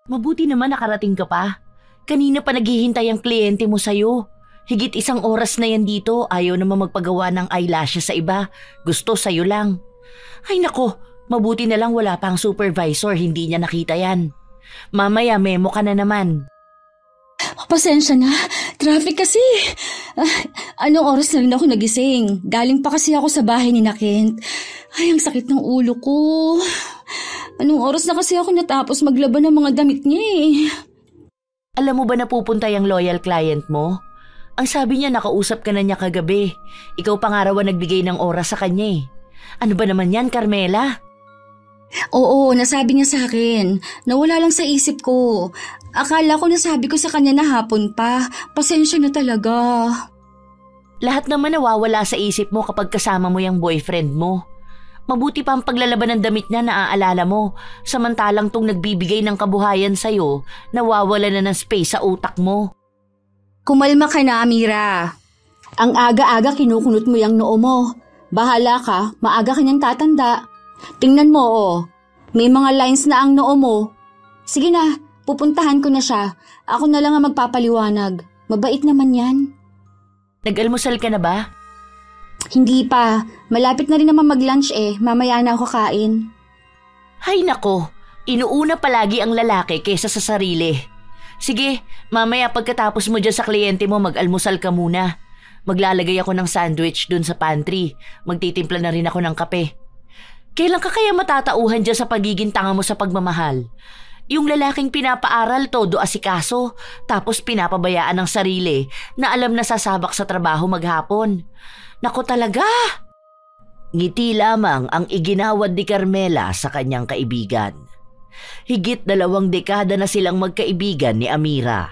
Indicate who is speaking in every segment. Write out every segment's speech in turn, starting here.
Speaker 1: Mabuti naman nakarating ka pa. Kanina pa naghihintay ang kliyente mo sa'yo. Higit 1 oras na yan dito, ayaw naman magpagawa ng eyelashes sa iba. Gusto sa'yo lang. Ay nako, mabuti na lang wala pang supervisor, hindi niya nakita yan. Mamaya memo ka na naman.
Speaker 2: Pasensya na, traffic kasi. Anong oras na rin ako nagising? Galing pa kasi ako sa bahay ni Kent. Ay, ang sakit ng ulo ko. Anong oras na kasi ako natapos maglaban ng mga damit niya eh.
Speaker 1: Alam mo ba na pupunta yung loyal client mo? Ang sabi niya nakausap ka na niya kagabi. Ikaw pa nga raw nagbigay ng oras sa kanya eh. Ano ba naman yan, Carmela?
Speaker 2: Oo, nasabi niya sa akin. Nawala lang sa isip ko. Akala ko nasabi ko sa kanya na hapon pa. Pasensya na talaga.
Speaker 1: Lahat naman nawawala sa isip mo kapag kasama mo yung boyfriend mo. Mabuti pa ang paglalaban ng damit niya na naaalala mo. Samantalang tong nagbibigay ng kabuhayan sa'yo, nawawala na ng space sa utak mo.
Speaker 2: Kumalma ka na, Amira. Ang aga-aga kinukunot mo yung noo mo. Bahala ka, maaga kanyang tatanda. Tingnan mo may mga lines na ang noo mo. Sige na, pupuntahan ko na siya. Ako na lang ang magpapaliwanag. Mabait naman yan.
Speaker 1: Nag-almusal ka na ba?
Speaker 2: Hindi pa. Malapit na rin naman mag-lunch eh. Mamaya na ako kain.
Speaker 1: Hay nako, inuuna palagi ang lalaki kaysa sa sarili. Sige, mamaya pagkatapos mo dyan sa kliyente mo mag-almusal ka muna. Maglalagay ako ng sandwich dun sa pantry. Magtitimpla na rin ako ng kape. Kailan ka kaya matatauhan dyan sa pagiging tanga mo sa pagmamahal? Yung lalaking pinapaaral todo asikaso, tapos pinapabayaan ng sarili na alam na sasabak sa trabaho maghapon. Nako talaga! Ngiti lamang ang iginawad ni Carmela sa kanyang kaibigan. Higit 2 dekada na silang magkaibigan ni Amira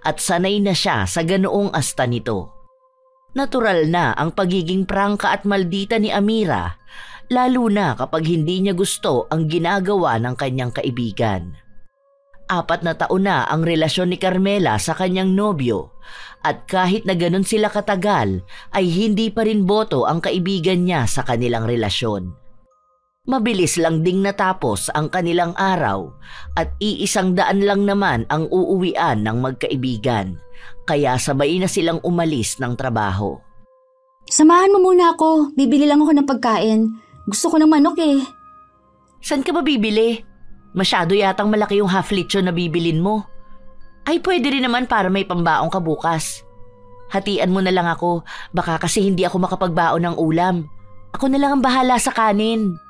Speaker 1: at sanay na siya sa ganoong asta nito. Natural na ang pagiging prangka at maldita ni Amira, lalo na kapag hindi niya gusto ang ginagawa ng kanyang kaibigan. 4 na taon na ang relasyon ni Carmela sa kanyang nobyo at kahit na ganun sila katagal ay hindi pa rin boto ang kaibigan niya sa kanilang relasyon. Mabilis lang ding natapos ang kanilang araw at 100 lang naman ang uuwian ng magkaibigan, kaya sabay na silang umalis ng trabaho.
Speaker 2: Samahan mo muna ako, bibili lang ako ng pagkain. Gusto ko ng manok eh.
Speaker 1: Saan ka ba bibili? Masyado yatang malaki yung half lechon na bibilin mo. Ay pwede rin naman para may pambaong ka bukas. Hatian mo na lang ako, baka kasi hindi ako makapagbaon ng ulam. Ako na lang ang bahala sa kanin.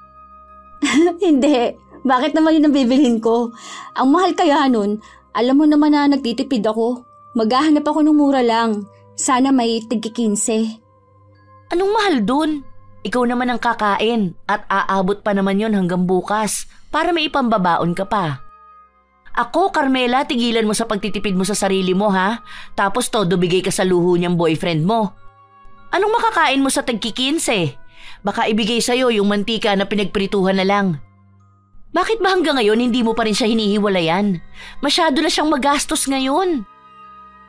Speaker 2: Hindi, bakit naman yun ang bibilhin ko? Ang mahal kaya nun, alam mo naman na nagtitipid ako. Maghahanap ako ng mura lang, sana may tig-15.
Speaker 1: Anong mahal dun? Ikaw naman ang kakain at aabot pa naman yon hanggang bukas para may ipambabaon ka pa. Ako, Carmela, tigilan mo sa pagtitipid mo sa sarili mo ha? Tapos todo bigay ka sa luho niyang boyfriend mo. Anong makakain mo sa tag-15? Baka ibigay sa'yo yung mantika na pinagprituhan na lang. Bakit ba hanggang ngayon hindi mo pa rin siya hinihiwalayan? Masyado na siyang magastos ngayon.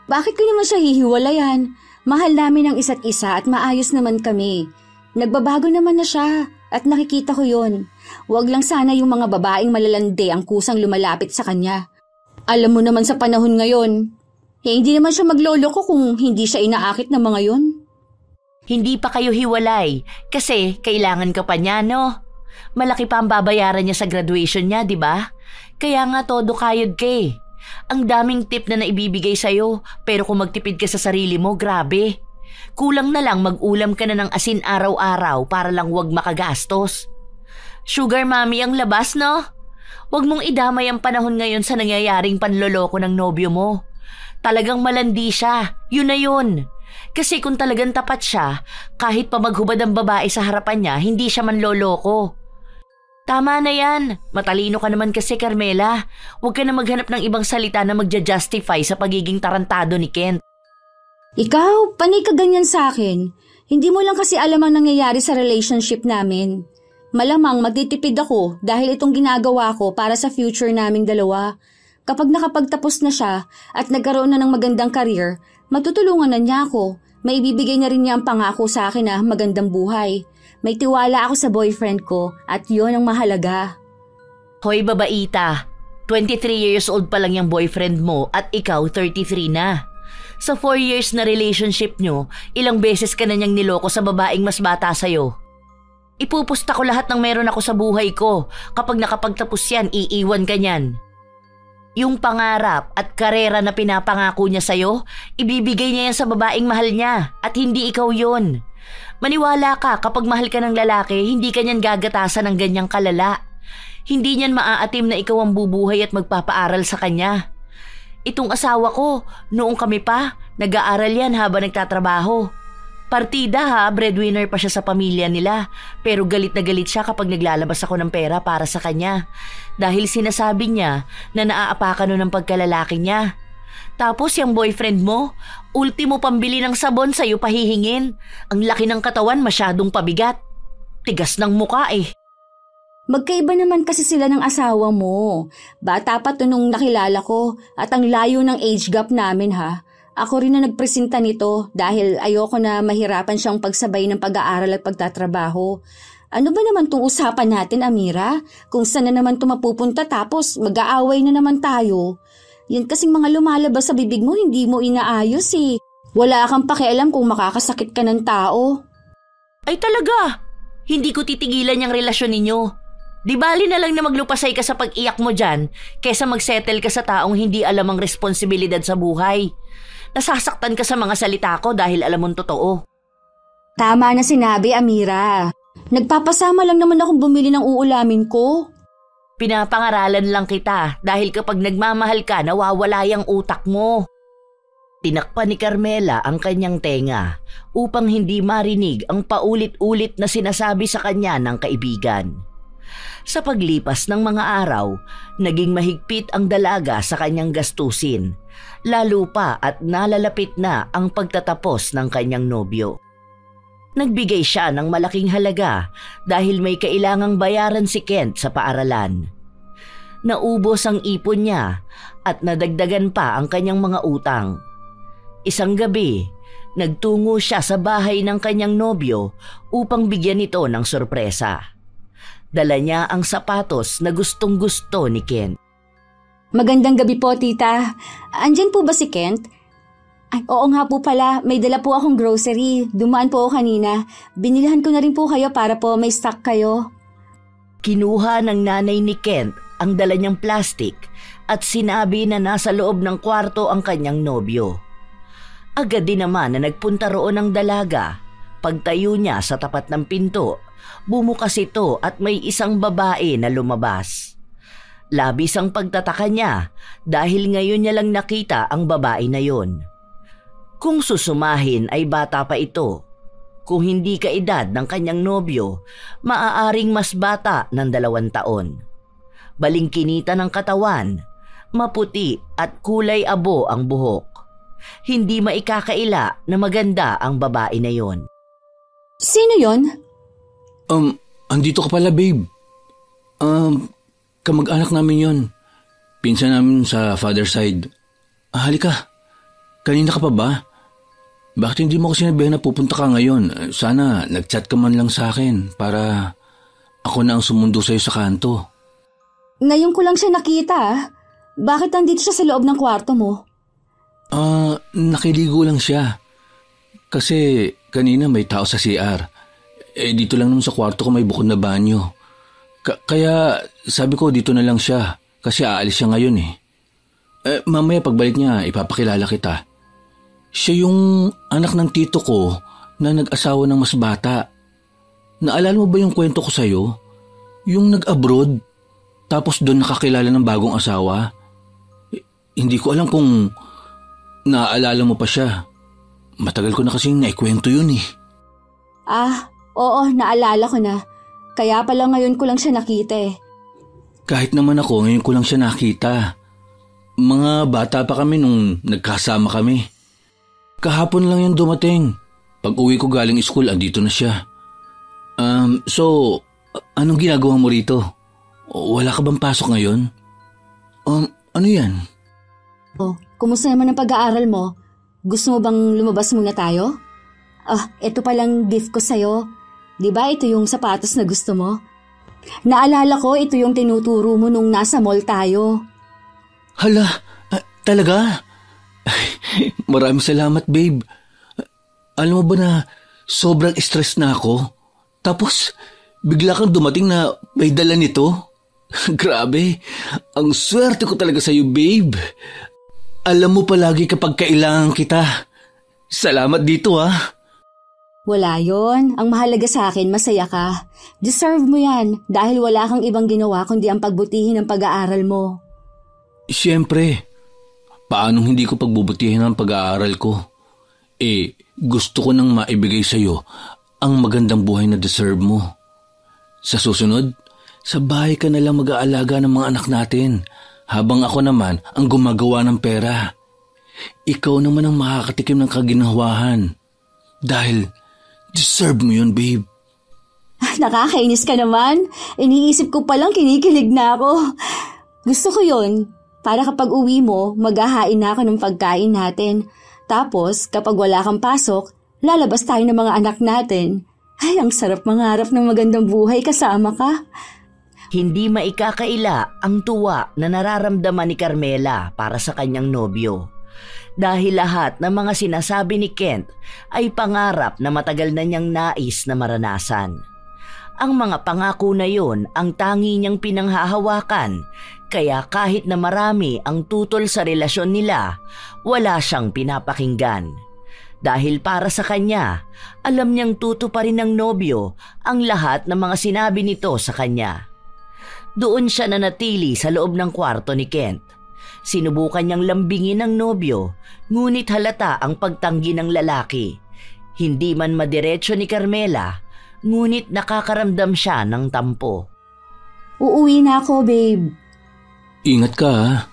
Speaker 2: Bakit ko naman siya hihiwalayan? Mahal namin ang isa't isa at maayos naman kami. Nagbabago naman na siya at nakikita ko yon. Huwag lang sana yung mga babaeng malalande ang kusang lumalapit sa kanya. Alam mo naman sa panahon ngayon, hindi naman siya maglolo ko kung hindi siya inaakit ng mga yon.
Speaker 1: Hindi pa kayo hiwalay kasi kailangan ka pa niya, no? Malaki pa ang babayaran niya sa graduation niya, di ba? Kaya nga todo kayod ka eh. Ang daming tip na naibibigay sa'yo pero kung magtipid ka sa sarili mo, grabe. Kulang na lang mag-ulam ka na ng asin araw-araw para lang wag makagastos. Sugar mommy ang labas, no? Wag mong idamay ang panahon ngayon sa nangyayaring panloloko ng nobyo mo. Talagang malandi siya, yun na yun. Kasi kung talagang tapat siya, kahit pa maghubad ang babae sa harapan niya, hindi siya manloloko. Tama na yan. Matalino ka naman kasi, Carmela. Huwag ka na maghanap ng ibang salita na magja-justify sa pagiging tarantado ni Kent.
Speaker 2: Ikaw, panay ka ganyan sa akin. Hindi mo lang kasi alam ang nangyayari sa relationship namin. Malamang magtitipid ako dahil itong ginagawa ko para sa future naming dalawa. Kapag nakapagtapos na siya at nagkaroon na ng magandang career, matutulungan na niya ako. May ibibigay na rin niya ang pangako sa akin na magandang buhay. May tiwala ako sa boyfriend ko at yun ang mahalaga.
Speaker 1: Hoy babaita, 23 years old pa lang yung boyfriend mo at ikaw 33 na. Sa 4 years na relationship nyo, ilang beses ka na niyang niloko sa babaeng mas bata sa'yo. Ipupusta ko lahat ng meron ako sa buhay ko. Kapag nakapagtapos yan, iiwan ka niyan. Yung pangarap at karera na pinapangako niya sa'yo, ibibigay niya yan sa babaeng mahal niya at hindi ikaw yon. Maniwala ka, kapag mahal ka ng lalaki, hindi ka niyan gagatasan ng ganyang kalala. Hindi niyan maaatim na ikaw ang bubuhay at magpapaaral sa kanya. Itong asawa ko, noong kami pa, nag-aaral yan habang nagtatrabaho. Partida ha, breadwinner pa siya sa pamilya nila. Pero galit na galit siya kapag naglalabas ako ng pera para sa kanya. Dahil sinasabi niya na naaapakan nun ng pagkalalaki niya. Tapos yung boyfriend mo, ultimo pambili ng sabon sa'yo pahihingin. Ang laki ng katawan masyadong pabigat. Tigas ng muka eh.
Speaker 2: Magkaiba naman kasi sila ng asawa mo. Bata pa to nung nakilala ko at ang layo ng age gap namin ha. Ako rin na nagpresenta nito dahil ayoko na mahirapan siyang pagsabay ng pag-aaral at pagtatrabaho. Ano ba naman itong usapan natin, Amira? Kung saan na naman ito mapupunta tapos mag-aaway na naman tayo. Yan kasing mga lumalabas sa bibig mo, hindi mo inaayos eh. Wala kang pakialam kung makakasakit ka ng tao.
Speaker 1: Ay talaga, hindi ko titigilan yung relasyon ninyo. Di bali na lang na maglupasay ka sa pag-iyak mo dyan kesa mag-settle ka sa taong hindi alam ang responsibilidad sa buhay. Nasasaktan ka sa mga salita ko dahil alam mong totoo.
Speaker 2: Tama na sinabi, Amira. Nagpapasama lang naman akong bumili ng uulamin ko.
Speaker 1: Pinapangaralan lang kita dahil kapag nagmamahal ka, nawawala yung utak mo. Tinakpan ni Carmela ang kanyang tenga upang hindi marinig ang paulit-ulit na sinasabi sa kanya ng kaibigan. Sa paglipas ng mga araw, naging mahigpit ang dalaga sa kanyang gastusin, lalo pa at nalalapit na ang pagtatapos ng kanyang nobyo. Nagbigay siya ng malaking halaga dahil may kailangang bayaran si Kent sa paaralan. Naubos ang ipon niya at nadagdagan pa ang kanyang mga utang. Isang gabi, nagtungo siya sa bahay ng kanyang nobyo upang bigyan ito ng sorpresa. Dala niya ang sapatos na gustong-gusto ni Kent.
Speaker 2: Magandang gabi po, tita. Andyan po ba si Kent? Ay, oo nga po pala. May dala po akong grocery. Dumaan po ako kanina. Binilhan ko na rin po kayo para po may stock kayo.
Speaker 1: Kinuha ng nanay ni Kent ang dala niyang plastic at sinabi na nasa loob ng kwarto ang kanyang nobyo. Agad din naman na nagpunta roon ang dalaga. Pagtayo niya sa tapat ng pinto, bumukas ito at may isang babae na lumabas. Labis ang pagtataka niya dahil ngayon niya lang nakita ang babae na yon. Kung susumahin ay bata pa ito. Kung hindi kaedad ng kanyang nobyo, maaaring mas bata ng 2 taon. Balingkinita ng katawan, maputi at kulay abo ang buhok. Hindi maikakaila na maganda ang babae na yon.
Speaker 2: Sino yon?
Speaker 3: Andito ka pala, babe. Kamag-anak namin yon. Pinsan namin sa father side. Halika. Kanina ka pa ba? Bakit hindi mo ko sinabihan na pupunta ka ngayon? Sana nag-chat ka man lang sa akin para ako na ang sumundo sa'yo sa kanto.
Speaker 2: Ngayon ko lang siya nakita. Bakit nandito siya sa loob ng kwarto mo?
Speaker 3: Nakiligo lang siya. Kasi kanina may tao sa CR. Dito lang naman sa kwarto ko may bukod na banyo. Kaya sabi ko dito na lang siya kasi aalis siya ngayon eh. Mamaya pagbalik niya ipapakilala kita. Siya yung anak ng tito ko na nag-asawa ng mas bata. Naalala mo ba yung kwento ko sa'yo? Yung nag-abroad tapos doon nakakilala ng bagong asawa? Hindi ko alam kung naaalala mo pa siya. Matagal ko na kasing naikwento yun eh.
Speaker 2: Oo, naalala ko na. Kaya pala ngayon ko lang siya nakita eh.
Speaker 3: Kahit naman ako, ngayon ko lang siya nakita. Mga bata pa kami nung nagkasama kami. Kahapon lang yan dumating. Pag uwi ko galing school, andito na siya. So, anong ginagawa mo rito? Wala ka bang pasok ngayon? Ano yan?
Speaker 2: Kumusta naman ang pag-aaral mo? Gusto mo bang lumabas muna tayo? Ito palang gift ko sa'yo. Diba ito yung sapatos na gusto mo? Naalala ko ito yung tinuturo mo nung nasa mall tayo.
Speaker 3: Hala, talaga? Maraming salamat, babe. Alam mo ba na sobrang stress na ako? Tapos, bigla kang dumating na may dala nito? Grabe, ang swerte ko talaga sa'yo, babe. Alam mo palagi kapag kailangan kita. Salamat dito, ha.
Speaker 2: Wala yon. Ang mahalaga sa akin, masaya ka. Deserve mo yan dahil wala kang ibang ginawa kundi ang pagbutihin ng pag-aaral mo.
Speaker 3: Siyempre, paanong hindi ko pagbubutihin ang pag-aaral ko? Gusto ko nang maibigay sa'yo ang magandang buhay na deserve mo. Sa susunod, sa bahay ka nalang mag-aalaga ng mga anak natin habang ako naman ang gumagawa ng pera. Ikaw naman ang makakatikim ng kaginhawahan dahil deserve mo yun, babe.
Speaker 2: Nakakainis ka naman. Iniisip ko palang kinikilig na ako. Gusto ko yun. Para kapag uwi mo, maghahain na ako ng pagkain natin. Tapos, kapag wala kang pasok, lalabas tayo ng mga anak natin. Ay, ang sarap mangarap ng magandang buhay kasama ka.
Speaker 1: Hindi maikakaila ang tuwa na nararamdaman ni Carmela para sa kanyang nobyo. Dahil lahat ng mga sinasabi ni Kent ay pangarap na matagal na niyang nais na maranasan. Ang mga pangako na yon ang tangi niyang pinanghahawakan, kaya kahit na marami ang tutol sa relasyon nila, wala siyang pinapakinggan. Dahil para sa kanya, alam niyang tutuparin ng nobyo ang lahat ng mga sinabi nito sa kanya. Doon siya nanatili sa loob ng kwarto ni Kent. Sinubukan niyang lambingin ng nobyo, ngunit halata ang pagtanggi ng lalaki. Hindi man madiretso ni Carmela, ngunit nakakaramdam siya ng tampo.
Speaker 2: Uuwi na ako, babe.
Speaker 3: Ingat ka, ha.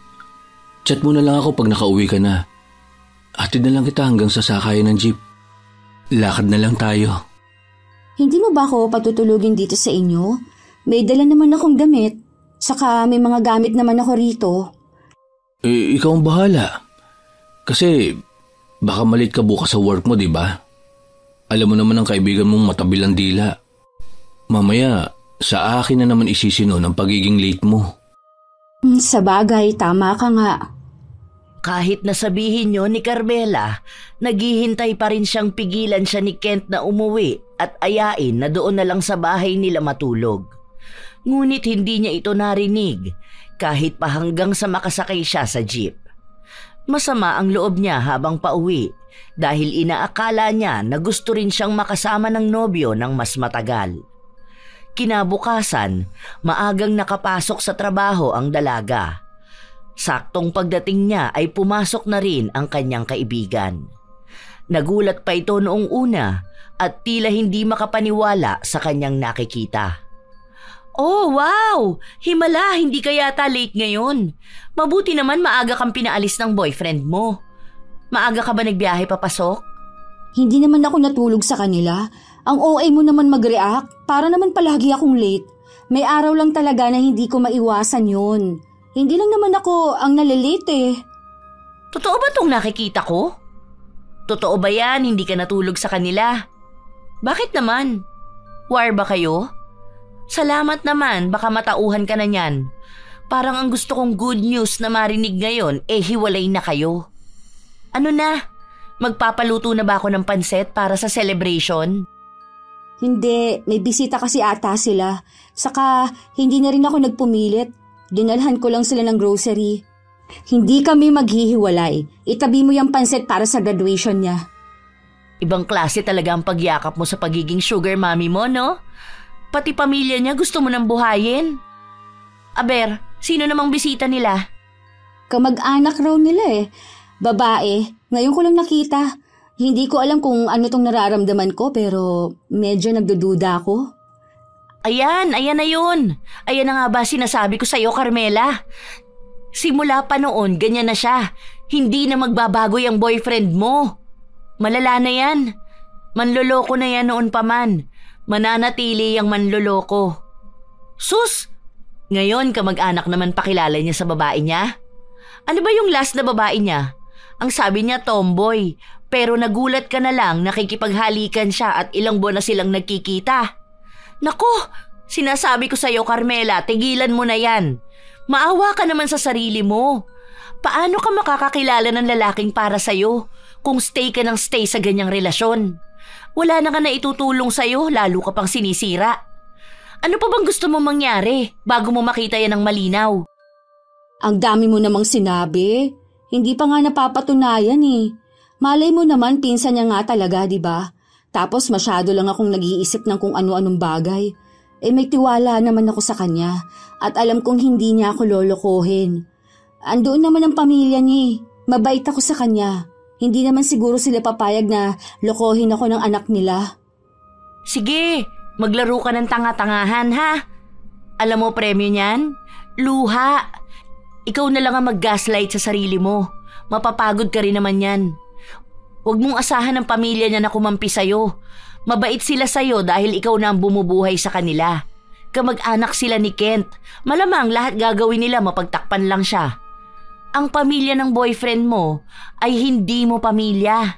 Speaker 3: Chat mo na lang ako pag nakauwi ka na. Hatid na lang kita hanggang sa sakayan ng jeep. Lakad na lang tayo.
Speaker 2: Hindi mo ba ako patutulugin dito sa inyo? May dala naman akong damit. Saka may mga gamit naman ako rito.
Speaker 3: Ikaw ang bahala. Kasi baka malit ka bukas sa work mo, di ba? Alam mo naman ang kaibigan mong matabil ang dila. Mamaya, sa akin na naman isisino ang pagiging late mo.
Speaker 2: Sa bagay, tama ka nga.
Speaker 1: Kahit nasabihin niyo ni Carmela, naghihintay pa rin siyang pigilan siya ni Kent na umuwi at ayain na doon na lang sa bahay nila matulog. Ngunit hindi niya ito narinig kahit pa hanggang sa makasakay siya sa jeep. Masama ang loob niya habang pauwi dahil inaakala niya na gusto rin siyang makasama ng nobyo ng mas matagal. Kinabukasan, maagang nakapasok sa trabaho ang dalaga. Saktong pagdating niya ay pumasok na rin ang kanyang kaibigan. Nagulat pa ito noong una at tila hindi makapaniwala sa kanyang nakikita. Oh, wow! Himala, hindi ka yata late ngayon. Mabuti naman maaga kang pinaalis ng boyfriend mo. Maaga ka ba nagbiyahe papasok?
Speaker 2: Hindi naman ako natulog sa kanila. Ang OA mo naman mag-react. Para naman palagi akong late. May araw lang talaga na hindi ko maiwasan yun. Hindi lang naman ako ang nalilate eh.
Speaker 1: Totoo ba itong nakikita ko? Totoo ba yan, hindi ka natulog sa kanila? Bakit naman? War ba kayo? Salamat naman, baka matauhan ka na niyan. Parang ang gusto kong good news na marinig ngayon, hiwalay na kayo. Ano na? Magpapaluto na ba ako ng pansit para sa celebration?
Speaker 2: Hindi, may bisita kasi ata sila. Saka, hindi na rin ako nagpumilit. Dinalhan ko lang sila ng grocery. Hindi kami maghihiwalay. Itabi mo yung pansit para sa graduation niya.
Speaker 1: Ibang klase talaga ang pagyakap mo sa pagiging sugar mommy mo, no? Pati pamilya niya gusto mo nang buhayin. Aber, sino namang bisita nila?
Speaker 2: Kamag-anak raw nila eh. Babae, ngayon ko lang nakita. Hindi ko alam kung ano tong nararamdaman ko pero medyo nagdududa ako.
Speaker 1: Ayan na yun. Ayan na nga ba sinasabi ko sa'yo, Carmela? Simula pa noon, ganyan na siya. Hindi na magbabago yung boyfriend mo. Malala na yan. Manloloko na yan noon pa man. Mananatili yung manloloko. Sus! Ngayon, kamag-anak naman pakilala niya sa babae niya? Ano ba yung last na babae niya? Ang sabi niya tomboy, pero nagulat ka na lang nakikipaghalikan siya at ilang buwan na silang nagkikita. Nako, sinasabi ko sa'yo, Carmela, tigilan mo na yan. Maawa ka naman sa sarili mo. Paano ka makakakilala ng lalaking para sa'yo kung stay ka ng stay sa ganyang relasyon? Wala na ka na itutulong sa'yo, lalo ka pang sinisira. Ano pa bang gusto mo mangyari bago mo makita yan ng malinaw?
Speaker 2: Ang dami mo namang sinabi. Hindi pa nga napapatunayan eh. Malay mo naman pinsan niya nga talaga, di ba? Tapos masyado lang akong nag-iisip ng kung ano-anong bagay. May tiwala naman ako sa kanya at alam kong hindi niya ako lolokohin. Andoon naman ang pamilya niya. Mabait ako sa kanya. Hindi naman siguro sila papayag na lokohin ako ng anak nila.
Speaker 1: Sige, maglaro ka ng tanga-tangahan ha. Alam mo premyo niyan? Luha. Ikaw na lang ang mag-gaslight sa sarili mo. Mapapagod ka rin naman yan. Huwag mong asahan ng pamilya niya na kumampi sa'yo. Mabait sila sa'yo dahil ikaw na ang bumubuhay sa kanila. Kamag-anak sila ni Kent. Malamang lahat gagawin nila mapagtakpan lang siya. Ang pamilya ng boyfriend mo ay hindi mo pamilya.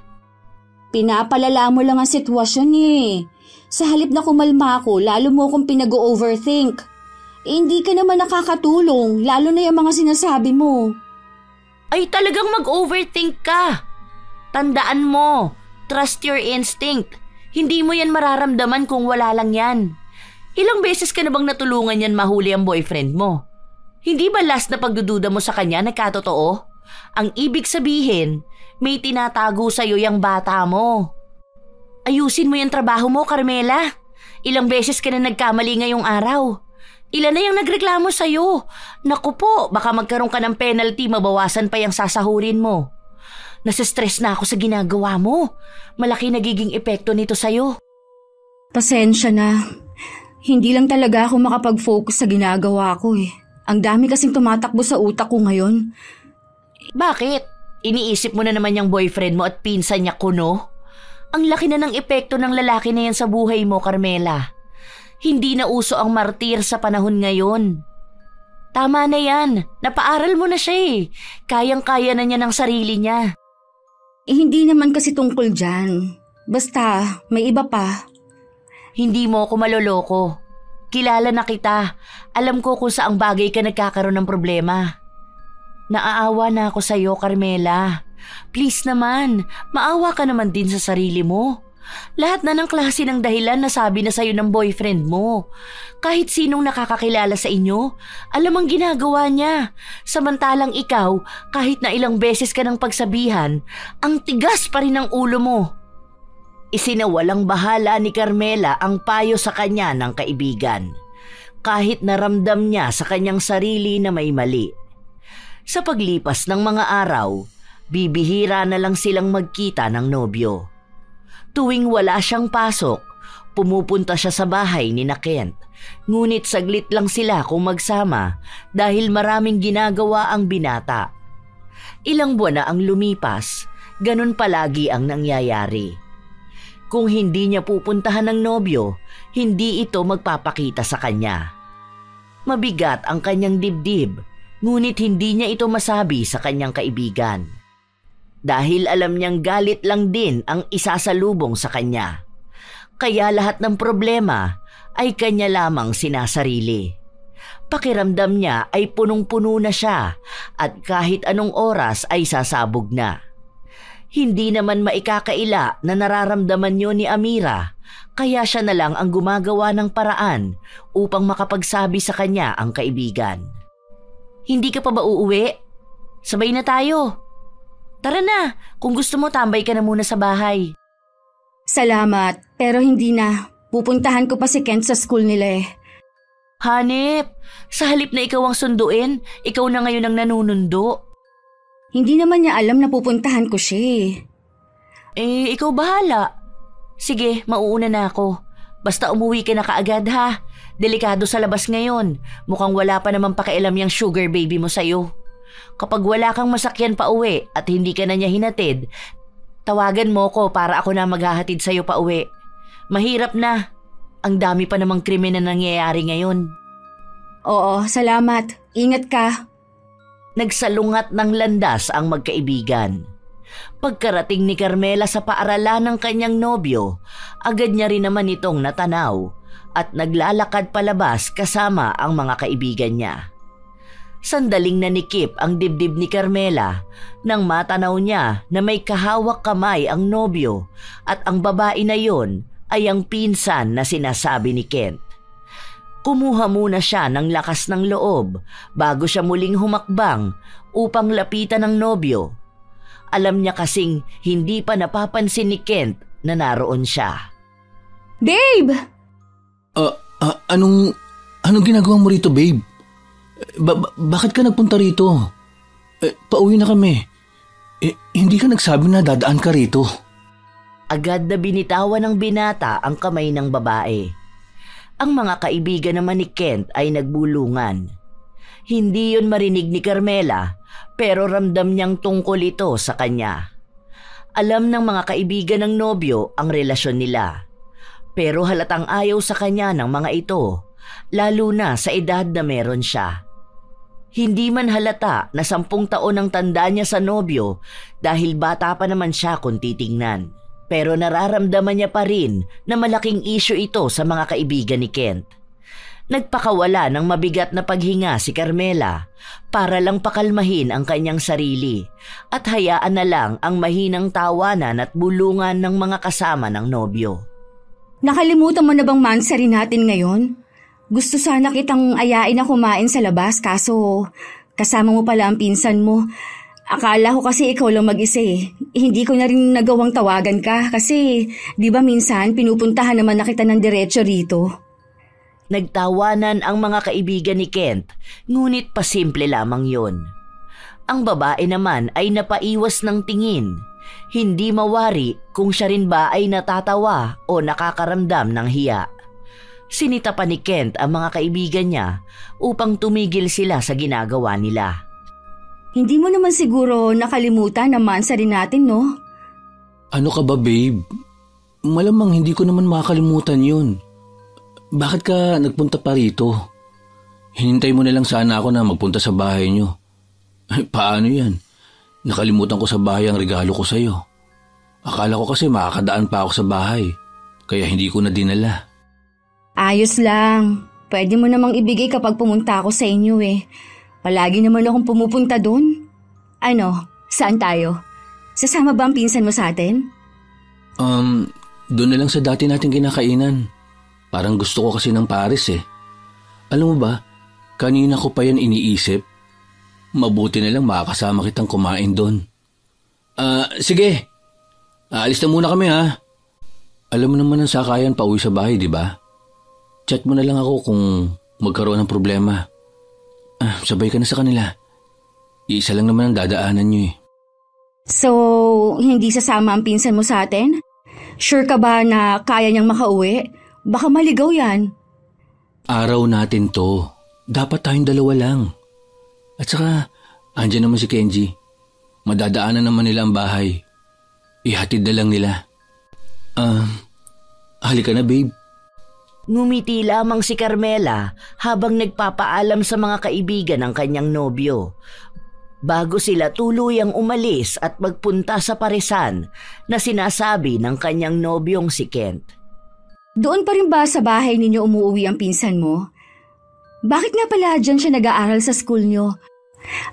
Speaker 2: Pinapalala mo lang ang sitwasyon eh. Sa halip na kumalma ako, lalo mo akong pinag-overthink. Hindi ka naman nakakatulong, lalo na yung mga sinasabi mo.
Speaker 1: Ay talagang mag-overthink ka. Tandaan mo, trust your instinct. Hindi mo yan mararamdaman kung wala lang yan. Ilang beses ka na bang natulungan yan mahuli ang boyfriend mo? Hindi ba last na pagdududa mo sa kanya nagkatotoo? Ang ibig sabihin, may tinatago sa'yo yung bata mo. Ayusin mo yung trabaho mo, Carmela. Ilang beses ka na nagkamali ngayong araw. Ilan na yung nagreklamo sa'yo? Naku po, baka magkaroon ka ng penalty, mabawasan pa yung sasahurin mo. Nasistress na ako sa ginagawa mo. Malaki nagiging epekto nito sa'yo.
Speaker 2: Pasensya na. Hindi lang talaga ako makapag-focus sa ginagawa ko eh. Ang dami kasing tumatakbo sa utak ko ngayon.
Speaker 1: Bakit? Iniisip mo na naman yung boyfriend mo at pinsan niya kuno? Ang laki na ng epekto ng lalaki na yan sa buhay mo, Carmela. Hindi na uso ang martir sa panahon ngayon. Tama na yan. Napaaral mo na siya eh. Kayang-kaya na niya ng sarili niya.
Speaker 2: Hindi naman kasi tungkol dyan. Basta, may iba pa.
Speaker 1: Hindi mo ako maloloko. Kilala na kita. Alam ko kung saang bagay ka nagkakaroon ng problema. Naaawa na ako sa'yo, Carmela. Please naman, maawa ka naman din sa sarili mo. Lahat na ng klase ng dahilan nasabi na sa'yo ng boyfriend mo. Kahit sinong nakakakilala sa inyo, alam ang ginagawa niya. Samantalang ikaw, kahit na ilang beses ka ng pagsabihan, ang tigas pa rin ng ulo mo. Isinawalang bahala ni Carmela ang payo sa kanya ng kaibigan. Kahit naramdam niya sa kanyang sarili na may mali. Sa paglipas ng mga araw, bibihira na lang silang magkita ng nobyo. Tuwing wala siyang pasok, pumupunta siya sa bahay ni Kent. Ngunit saglit lang sila kung magsama dahil maraming ginagawa ang binata. Ilang buwan na ang lumipas, ganun palagi ang nangyayari. Kung hindi niya pupuntahan ng nobyo, hindi ito magpapakita sa kanya. Mabigat ang kanyang dibdib, ngunit hindi niya ito masabi sa kanyang kaibigan. Dahil alam niyang galit lang din ang isasalubong sa kanya. Kaya lahat ng problema ay kanya lamang sinasarili. Pakiramdam niya ay punong-puno na siya at kahit anong oras ay sasabog na. Hindi naman maikakaila na nararamdaman yun ni Amira, kaya siya na lang ang gumagawa ng paraan upang makapagsabi sa kanya ang kaibigan. Hindi ka pa ba uuwi? Sabay na tayo. Tara na, kung gusto mo tambay ka na muna sa bahay.
Speaker 2: Salamat, pero hindi na. Pupuntahan ko pa si Kent sa school nila eh.
Speaker 1: Hanep, sa halip na ikaw ang sunduin, ikaw na ngayon ang nanunundo.
Speaker 2: Hindi naman niya alam na pupuntahan ko siya eh.
Speaker 1: Ikaw bahala. Sige, mauuna na ako. Basta umuwi ka na kaagad ha. Delikado sa labas ngayon. Mukhang wala pa naman pakialam yung sugar baby mo sa'yo. Kapag wala kang masakyan pa uwi at hindi ka na niya hinatid, tawagan mo ko para ako na maghahatid sa'yo pa uwi. Mahirap na. Ang dami pa namang krimen na nangyayari ngayon.
Speaker 2: Oo, salamat. Ingat ka.
Speaker 1: Nagsalungat ng landas ang magkaibigan. Pagkarating ni Carmela sa paaralan ng kanyang nobyo, agad niya rin naman itong natanaw at naglalakad palabas kasama ang mga kaibigan niya. Sandaling nanikip ang dibdib ni Carmela nang matanaw niya na may kahawak kamay ang nobyo at ang babae na yon ay ang pinsan na sinasabi ni Kent. Kumuha muna siya ng lakas ng loob bago siya muling humakbang upang lapitan ng nobyo. Alam niya kasing hindi pa napapansin ni Kent na naroon siya.
Speaker 2: Babe!
Speaker 3: Anong ginagawa mo rito, babe? Bakit ka nagpunta rito? Pauwi na kami. Hindi ka nagsabi na dadaan ka rito.
Speaker 1: Agad na binitawan ng binata ang kamay ng babae. Ang mga kaibigan naman ni Kent ay nagbulungan. Hindi yun marinig ni Carmela pero ramdam niyang tungkol ito sa kanya. Alam ng mga kaibigan ng nobyo ang relasyon nila. Pero halatang ayaw sa kanya ng mga ito, lalo na sa edad na meron siya. Hindi man halata na 10 taon ang tanda niya sa nobyo dahil bata pa naman siya kung titingnan. Pero nararamdaman niya pa rin na malaking issue ito sa mga kaibigan ni Kent. Nagpakawala ng mabigat na paghinga si Carmela para lang pakalmahin ang kanyang sarili at hayaan na lang ang mahinang tawanan at bulungan ng mga kasama ng nobyo.
Speaker 2: Nakalimutan mo na bang mansari natin ngayon? Gusto sana kitang ayain na kumain sa labas kaso kasama mo pala ang pinsan mo. Akala ko kasi ikaw lang mag-isa eh. Hindi ko na rin nagawang tawagan ka kasi di ba minsan pinupuntahan naman na kita ng diretso rito.
Speaker 1: Nagtawanan ang mga kaibigan ni Kent, ngunit pasimple lamang yon. Ang babae naman ay napaiwas ng tingin. Hindi mawari kung siya rin ba ay natatawa o nakakaramdam ng hiya. Sinita pa ni Kent ang mga kaibigan niya upang tumigil sila sa ginagawa nila.
Speaker 2: Hindi mo naman siguro nakalimutan na mansari natin, no?
Speaker 3: Ano ka ba, babe? Malamang hindi ko naman makakalimutan yun. Bakit ka nagpunta pa rito? Hinintay mo na lang sana ako na magpunta sa bahay niyo. Paano yan? Nakalimutan ko sa bahay ang regalo ko sa'yo. Akala ko kasi makakadaan pa ako sa bahay, kaya hindi ko na dinala.
Speaker 2: Ayos lang. Pwede mo namang ibigay kapag pumunta ako sa inyo eh. Palagi naman akong pumupunta doon. Ano, saan tayo? Sasama ba ang pinsan mo sa atin?
Speaker 3: Doon na lang sa dati nating kinakainan. Parang gusto ko kasi ng Paris eh. Alam mo ba, kanina ko pa yan iniisip. Mabuti na lang makakasama kitang kumain doon. Sige. Aalis na muna kami ha. Alam mo naman ang sakayan pa uwi sa bahay, di ba? Chat mo na lang ako kung magkaroon ng problema. Sabay ka na sa kanila. Iisa lang naman ang dadaanan niyo eh.
Speaker 2: So, hindi sasama ang pinsan mo sa atin? Sure ka ba na kaya niyang makauwi? Baka maligaw yan.
Speaker 3: Araw natin to. Dapat tayong dalawa lang. At saka, andyan naman si Kenji. Madadaanan naman nila ang bahay. Ihatid na lang nila. Halika na, babe.
Speaker 1: Ngumiti lamang si Carmela habang nagpapaalam sa mga kaibigan ng kanyang nobyo. Bago sila tuluyang umalis at magpunta sa paresan na sinasabi ng kanyang nobyong si Kent.
Speaker 2: Doon pa rin ba sa bahay ninyo umuwi ang pinsan mo? Bakit nga pala dyan siya nag-aaral sa school nyo?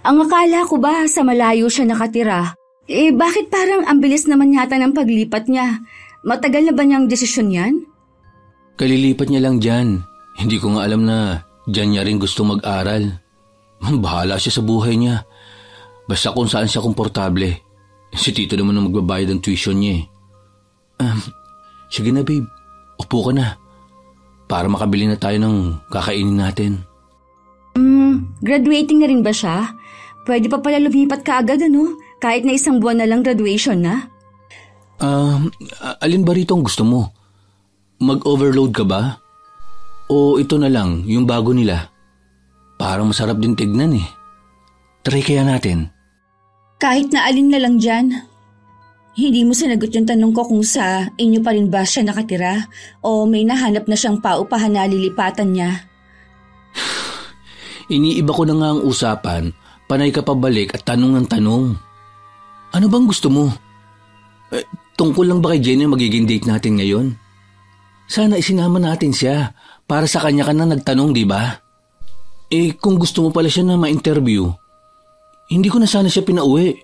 Speaker 2: Ang akala ko ba sa malayo siya nakatira? Bakit parang ang bilis naman yata ng paglipat niya? Matagal na ba niyang desisyon yan?
Speaker 3: Kalilipat niya lang dyan. Hindi ko nga alam na dyan niya rin gusto mag-aral. Bahala siya sa buhay niya. Basta kung saan siya komportable. Si Tito naman ang magbabayad ng tuition niya eh. Sige na babe, upo ka na. Para makabili na tayo ng kakainin natin.
Speaker 2: Graduating na rin ba siya? Pwede pa pala lumipat ka agad ano? Kahit na 1 buwan na lang graduation na?
Speaker 3: Alin ba rito ang gusto mo? Mag-overload ka ba? O ito na lang, yung bago nila? Parang masarap din tignan eh. Try kaya natin.
Speaker 2: Kahit na alin na lang dyan. Hindi mo sinagot yung tanong ko kung sa inyo pa rin ba siya nakatira o may nahanap na siyang paupahan na lilipatan niya.
Speaker 3: Iniiba ko na nga ang usapan, panay ka pabalik at tanong ng tanong. Ano bang gusto mo? Tungkol lang ba kay Jenny magiging date natin ngayon? Sana isinama natin siya para sa kanya ka na nagtanong, di ba? Kung gusto mo pala siya na ma-interview, hindi ko na sana siya pinauwi.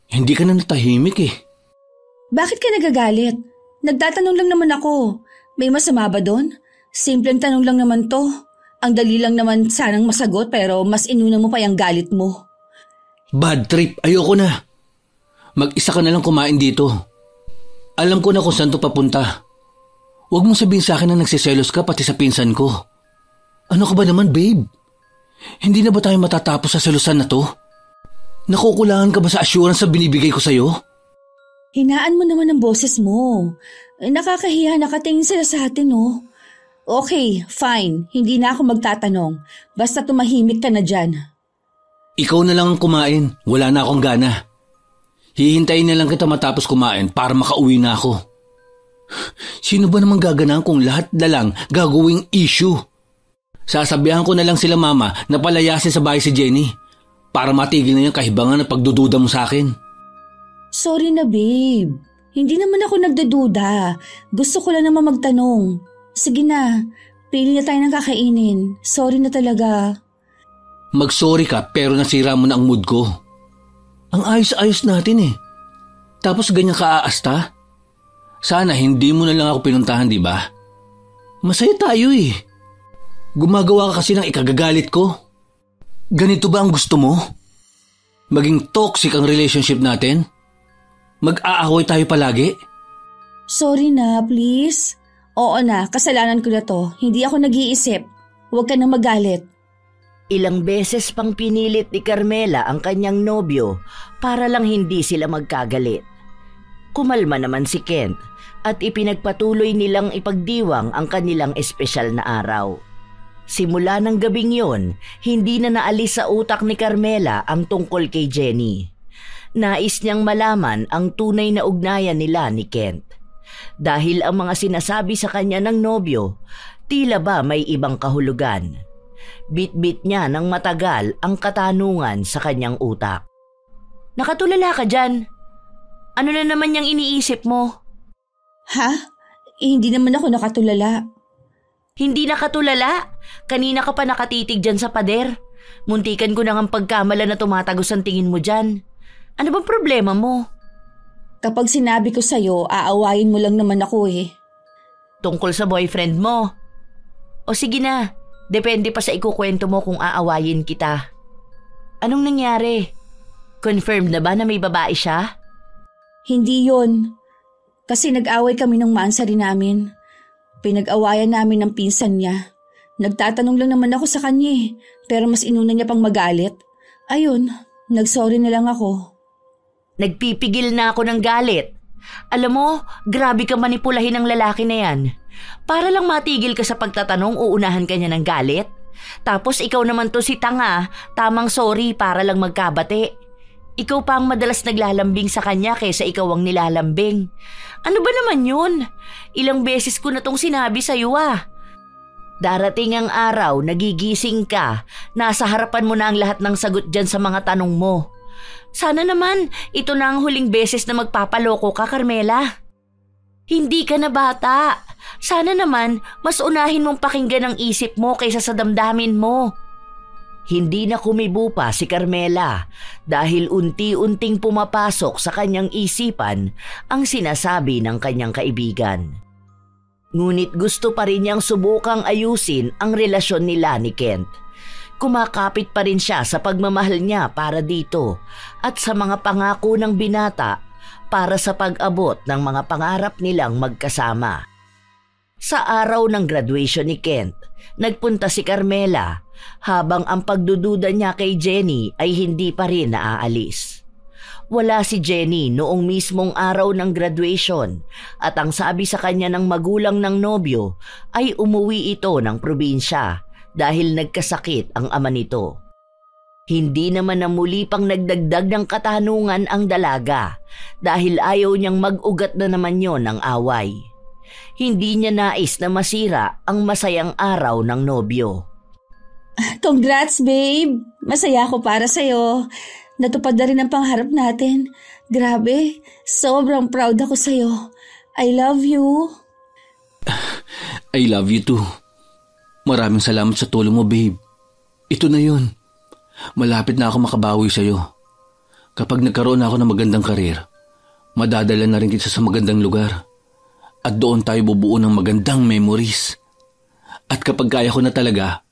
Speaker 3: Hindi ka na natahimik eh.
Speaker 2: Bakit ka nagagalit? Nagtatanong lang naman ako. May masama ba doon? Simpleng tanong lang naman to. Ang dali lang naman sanang masagot pero mas inuna mo pa yung galit mo.
Speaker 3: Bad trip, ayoko na. Mag-isa ka na lang kumain dito. Alam ko na kung saan to papunta. Huwag mong sabihin sa akin na nagsiselos ka pati sa pinsan ko. Ano ka ba naman, babe? Hindi na ba tayo matatapos sa selosan na to? Nakukulangan ka ba sa assurance na binibigay ko sa'yo?
Speaker 2: Hinaan mo naman ang boses mo. Nakakahiya, nakatingin sila sa atin, oh. Okay, fine. Hindi na ako magtatanong. Basta tumahimik ka na dyan.
Speaker 3: Ikaw na lang ang kumain. Wala na akong gana. Hihintayin na lang kita matapos kumain para makauwi na ako. Sino ba naman gaganaan kung lahat na lang gagawing issue? Sasabihan ko na lang sila mama na palayasin sa bahay si Jenny para matigil na yung kahibangan na pagdududa mo sa akin.
Speaker 2: Sorry na, babe. Hindi naman ako nagdududa. Gusto ko lang naman magtanong. Sige na, pili na tayo ng kakainin. Sorry na talaga.
Speaker 3: Mag-sorry ka pero nasira mo na ang mood ko. Ang ayos-ayos natin eh. Tapos ganyan ka aasta? Sana hindi mo na lang ako pinuntahan, di ba? Masaya tayo eh. Gumagawa ka kasi ng ikagagalit ko. Ganito ba ang gusto mo? Maging toxic ang relationship natin? Mag-aaway tayo palagi?
Speaker 2: Sorry na, please. Oo na, kasalanan ko na to. Hindi ako nag-iisip. Huwag ka nang magalit.
Speaker 1: Ilang beses pang pinilit ni Carmela ang kanyang nobyo para lang hindi sila magkagalit. Kumalma naman si Kent at ipinagpatuloy nilang ipagdiwang ang kanilang espesyal na araw. Simula ng gabing yon, hindi na naalis sa utak ni Carmela ang tungkol kay Jenny. Nais niyang malaman ang tunay na ugnayan nila ni Kent. Dahil ang mga sinasabi sa kanya ng nobyo, tila ba may ibang kahulugan. Bit-bit niya ng matagal ang katanungan sa kanyang utak. Nakatulala ka dyan. Ano na naman yung iniisip mo?
Speaker 2: Ha? Hindi naman ako nakatulala.
Speaker 1: Hindi nakatulala? Kanina ka pa nakatitig dyan sa pader. Muntikan ko na ang pagkamala na tumatagos ang tingin mo dyan. Ano bang problema mo?
Speaker 2: Kapag sinabi ko sa'yo, aawayin mo lang naman ako eh.
Speaker 1: Tungkol sa boyfriend mo? O sige na, depende pa sa ikukwento mo kung aawayin kita. Anong nangyari? Confirmed na ba na may babae siya?
Speaker 2: Hindi yon. Kasi nag-away kami ng maansari namin. Pinag-awayan namin ng pinsan niya. Nagtatanong lang naman ako sa kanya eh, pero mas inuna niya pang magalit. Ayun, nagsorry na lang ako.
Speaker 1: Nagpipigil na ako ng galit. Alam mo, grabe ka manipulahin ng lalaki na yan. Para lang matigil ka sa pagtatanong, uunahan ka niya ng galit. Tapos ikaw naman to si tanga, tamang sorry para lang magkabate. Ikaw pa ang madalas naglalambing sa kanya kaysa ikaw ang nilalambing. Ano ba naman yun? Ilang beses ko na tong sinabi sa'yo ah. Darating ang araw, nagigising ka, nasa harapan mo na ang lahat ng sagot dyan sa mga tanong mo. Sana naman, ito na ang huling beses na magpapaloko ka, Carmela. Hindi ka na bata. Sana naman, mas unahin mong pakinggan ang isip mo kaysa sa damdamin mo. Hindi na kumibo pa si Carmela dahil unti-unting pumapasok sa kanyang isipan ang sinasabi ng kanyang kaibigan. Ngunit gusto pa rin niyang subukang ayusin ang relasyon nila ni Kent. Kumakapit pa rin siya sa pagmamahal niya para dito at sa mga pangako ng binata para sa pag-abot ng mga pangarap nilang magkasama. Sa araw ng graduation ni Kent, nagpunta si Carmela habang ang pagdududa niya kay Jenny ay hindi pa rin naaalis. Wala si Jenny noong mismong araw ng graduation at ang sabi sa kanya ng magulang ng nobyo ay umuwi ito ng probinsya dahil nagkasakit ang ama nito. Hindi naman na muli pang nagdagdag ng katanungan ang dalaga dahil ayaw niyang mag-ugat na naman yon ng away. Hindi niya nais na masira ang masayang araw ng nobyo.
Speaker 2: Congrats, babe! Masaya ako para sa'yo. Natupad na rin ang pangarap natin. Grabe, sobrang proud ako sa'yo. I love you.
Speaker 3: I love you too. Maraming salamat sa tulong mo, babe. Ito na yun. Malapit na ako makabawi sa'yo. Kapag nagkaroon ako ng magandang karir, madadala na rin kita sa magandang lugar. At doon tayo bubuo ng magandang memories. At kapag kaya ko na talaga,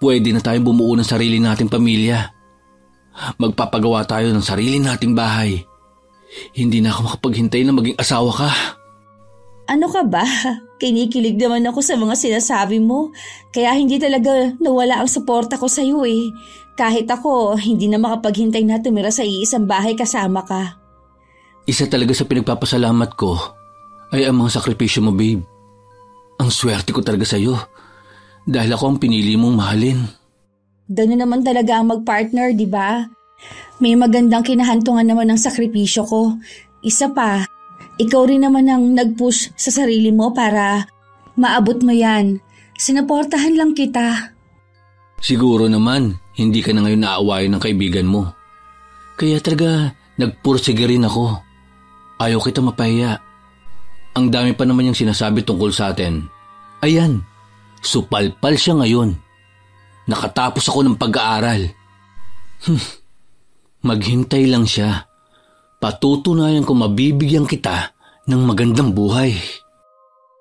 Speaker 3: pwede na tayong bumuo ng sarili nating pamilya. Magpapagawa tayo ng sarili nating bahay. Hindi na ako makapaghintay na maging asawa ka.
Speaker 2: Ano ka ba? Kinikilig naman ako sa mga sinasabi mo. Kaya hindi talaga nawala ang suporta ko sa'yo eh. Kahit ako, hindi na makapaghintay na tumira sa iisang bahay kasama ka.
Speaker 3: Isa talaga sa pinagpapasalamat ko ay ang mga sakripisyo mo, babe. Ang swerte ko talaga sa'yo dahil ako ang pinili mong mahalin.
Speaker 2: Gano'n naman talaga ang mag-partner, di ba? May magandang kinahantungan naman ng sakripisyo ko. Isa pa, ikaw rin naman ang nag-push sa sarili mo para maabot mo yan. Sinaportahan lang kita.
Speaker 3: Siguro naman, hindi ka na ngayon naaawayan ng kaibigan mo. Kaya talaga nagpursige rin ako. Ayaw kita mapahiya. Ang dami pa naman yung sinasabi tungkol sa atin. Ayan, supalpal siya ngayon. Nakatapos ako ng pag-aaral. Maghintay lang siya. Patutunayan ko mabibigyan kita ng magandang buhay.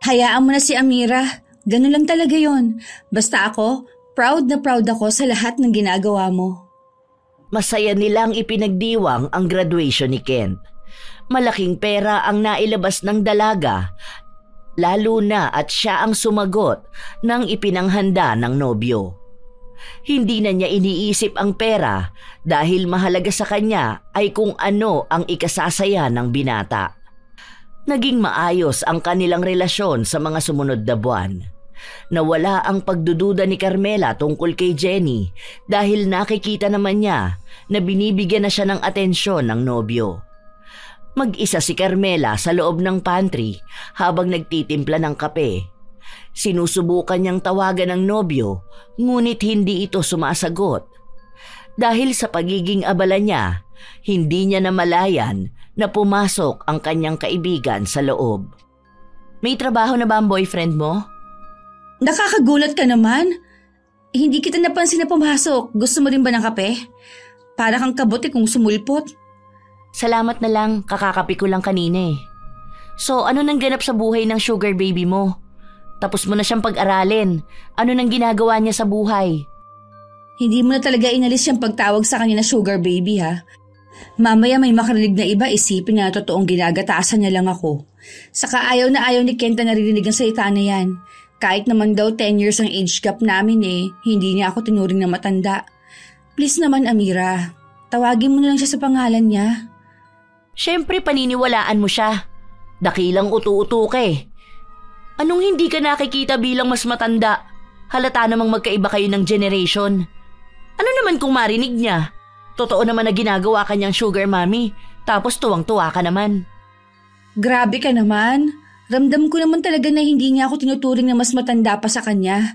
Speaker 2: Hayaan mo na si Amira. Ganun lang talaga yon. Basta ako, proud na proud ako sa lahat ng ginagawa mo.
Speaker 1: Masaya nilang ipinagdiwang ang graduation ni Kent. Malaking pera ang nailabas ng dalaga, lalo na at siya ang sumagot ng ipinanghanda ng nobyo. Hindi na niya iniisip ang pera dahil mahalaga sa kanya ay kung ano ang ikasasaya ng binata. Naging maayos ang kanilang relasyon sa mga sumunod na buwan. Nawala ang pagdududa ni Carmela tungkol kay Jenny dahil nakikita naman niya na binibigyan na siya ng atensyon ng nobyo. Mag-isa si Carmela sa loob ng pantry habang nagtitimpla ng kape. Sinusubukan niyang tawagan ng nobyo ngunit hindi ito sumasagot. Dahil sa pagiging abala niya, hindi niya namalayan na pumasok ang kanyang kaibigan sa loob. May trabaho na ba ang boyfriend mo?
Speaker 2: Nakakagulat ka naman. Hindi kita napansin na pumasok. Gusto mo rin ba ng kape? Para kang kabote kung sumulpot.
Speaker 1: Salamat na lang, kakakapi ko lang kanina eh. So ano nang ganap sa buhay ng sugar baby mo? Tapos mo na siyang pag-aralin. Ano nang ginagawa niya sa buhay?
Speaker 2: Hindi mo na talaga inalis yung pagtawag sa kanya na sugar baby ha. Mamaya may makarinig na iba, isipin na totoong ginagatasan niya lang ako. Saka ayaw na ayaw ni Kent na naririnig ang salita na yan. Kahit naman daw 10 years ang age gap namin eh, hindi niya ako tinuring na matanda. Please naman Amira, tawagin mo na lang siya sa pangalan niya.
Speaker 1: Siyempre paniniwalaan mo siya. Dakilang utu-utu ka eh. Anong hindi ka nakikita bilang mas matanda? Halata namang magkaiba kayo ng generation. Ano naman kung marinig niya? Totoo naman na ginagawa kanyang sugar mommy, tapos tuwang-tuwa ka naman.
Speaker 2: Grabe ka naman. Ramdam ko naman talaga na hindi niya ako tinuturing na mas matanda pa sa kanya.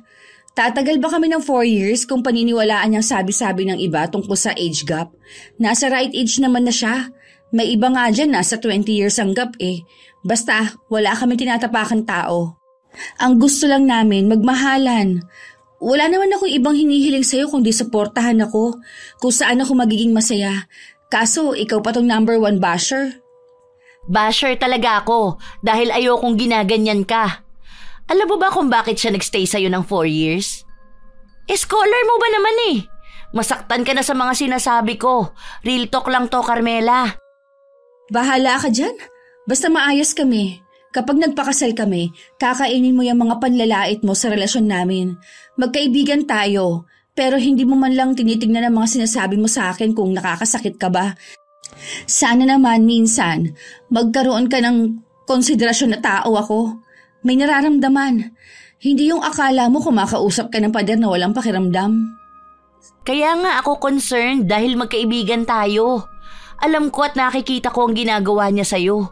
Speaker 2: Tatagal ba kami ng 4 years kung paniniwalaan niyang sabi-sabi ng iba tungkol sa age gap? Nasa right age naman na siya. May iba nga dyan, nasa 20 years ang gap eh. Basta, wala kami tinatapakan tao. Ang gusto lang namin, magmahalan. Wala naman akong ibang hinihiling sa'yo kundi suportahan ako kung saan ako magiging masaya. Kaso, ikaw pa tong number 1 basher.
Speaker 1: Basher talaga ako dahil ayokong ginaganyan ka. Alam mo ba kung bakit siya nagstay sa'yo ng 4 years? Scholar mo ba naman eh? Masaktan ka na sa mga sinasabi ko. Real talk lang to, Carmela.
Speaker 2: Bahala ka dyan. Basta maayos kami. Kapag nagpakasal kami, kakainin mo yung mga panlalait mo sa relasyon namin. Magkaibigan tayo, pero hindi mo man lang tinitignan ang mga sinasabi mo sa akin kung nakakasakit ka ba. Sana naman minsan, magkaroon ka ng konsiderasyon na tao ako. May nararamdaman. Hindi yung akala mo kumakausap ka ng pader na walang pakiramdam.
Speaker 1: Kaya nga ako concerned dahil magkaibigan tayo. Alam ko at nakikita ko ang ginagawa niya sa'yo.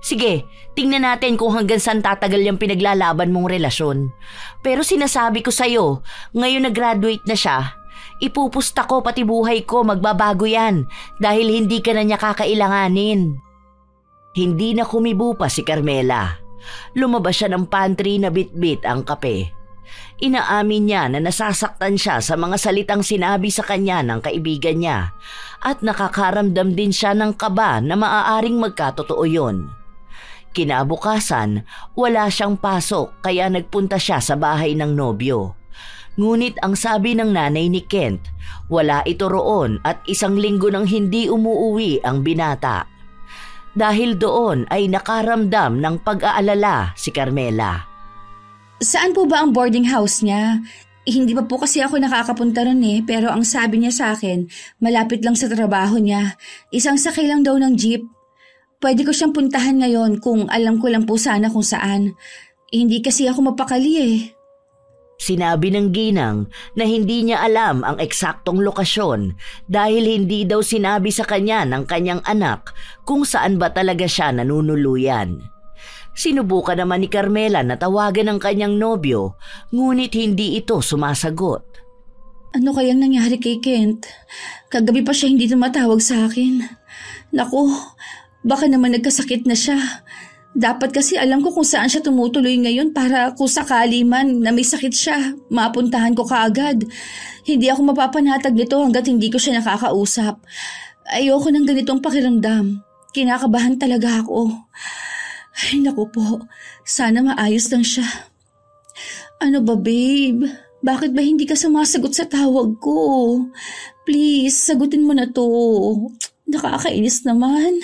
Speaker 1: Sige, tingnan natin kung hanggang saan tatagal yung pinaglalaban mong relasyon. Pero sinasabi ko sa'yo, ngayon na-graduate na siya, ipupusta ko pati buhay ko, magbabago yan dahil hindi ka na niya kakailanganin. Hindi na kumibo pa si Carmela. Lumabas siya ng pantry na bit-bit ang kape. Inaamin niya na nasasaktan siya sa mga salitang sinabi sa kanya ng kaibigan niya at nakakaramdam din siya ng kaba na maaaring magkatotoo yun. Kinabukasan, wala siyang pasok kaya nagpunta siya sa bahay ng nobyo. Ngunit ang sabi ng nanay ni Kent, wala ito roon at 1 linggo nang hindi umuuwi ang binata. Dahil doon ay nakaramdam ng pag-aalala si Carmela.
Speaker 2: Saan po ba ang boarding house niya? Hindi pa po kasi ako nakakapunta ron pero ang sabi niya sa akin, malapit lang sa trabaho niya. 1 sakay lang daw ng jeep. Pwede ko siyang puntahan ngayon kung alam ko lang po sana kung saan. Hindi kasi ako mapakali.
Speaker 1: Sinabi ng ginang na hindi niya alam ang eksaktong lokasyon dahil hindi daw sinabi sa kanya ng kanyang anak kung saan ba talaga siya nanunuluyan. Sinubukan naman ni Carmela na tawagan ang kanyang nobyo, ngunit hindi ito sumasagot.
Speaker 2: Ano kayang nangyari kay Kent? Kagabi pa siya hindi tumatawag sa akin. Naku, baka naman nagkasakit na siya. Dapat kasi alam ko kung saan siya tumutuloy ngayon para kung sakali man na may sakit siya, mapuntahan ko kaagad. Hindi ako mapapanatag nito hanggat hindi ko siya nakakausap. Ayoko ng ganitong pakiramdam. Kinakabahan talaga ako. Ay naku po, sana maayos lang siya. Ano ba babe? Bakit ba hindi ka sumasagot sa tawag ko? Please, sagutin mo na to. Nakakainis naman.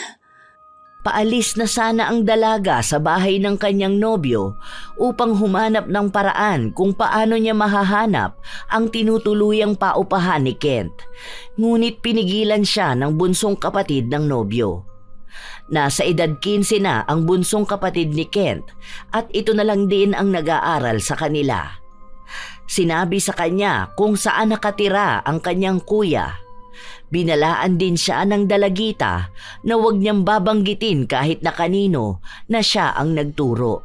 Speaker 1: Paalis na sana ang dalaga sa bahay ng kanyang nobyo upang humanap ng paraan kung paano niya mahahanap ang tinutuluyang paupahan ni Kent. Ngunit pinigilan siya ng bunsong kapatid ng nobyo. Nasa edad 15 na ang bunsong kapatid ni Kent at ito na lang din ang nag-aaral sa kanila. Sinabi sa kanya kung saan nakatira ang kanyang kuya. Binalaan din siya ng dalagita na huwag niyang babanggitin kahit na kanino na siya ang nagturo.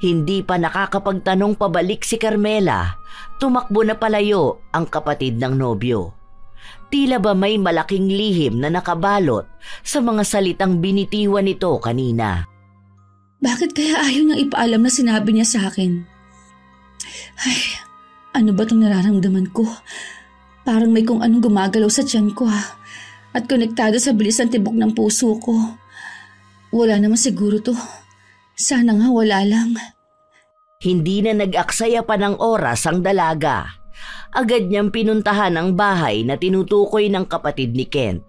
Speaker 1: Hindi pa nakakapagtanong pabalik si Carmela, tumakbo na palayo ang kapatid ng nobyo. Tila ba may malaking lihim na nakabalot sa mga salitang binitiwan nito kanina.
Speaker 2: Bakit kaya ayaw niyang ipaalam na sinabi niya sa akin? Ay, ano ba itong nararamdaman ko? Parang may kung anong gumagalaw sa tiyan ko at konektado sa bilis ng tibok ng puso ko. Wala naman siguro to. Sana nga wala lang.
Speaker 1: Hindi na nag-aksaya pa ng oras ang dalaga. Agad niyang pinuntahan ang bahay na tinutukoy ng kapatid ni Kent.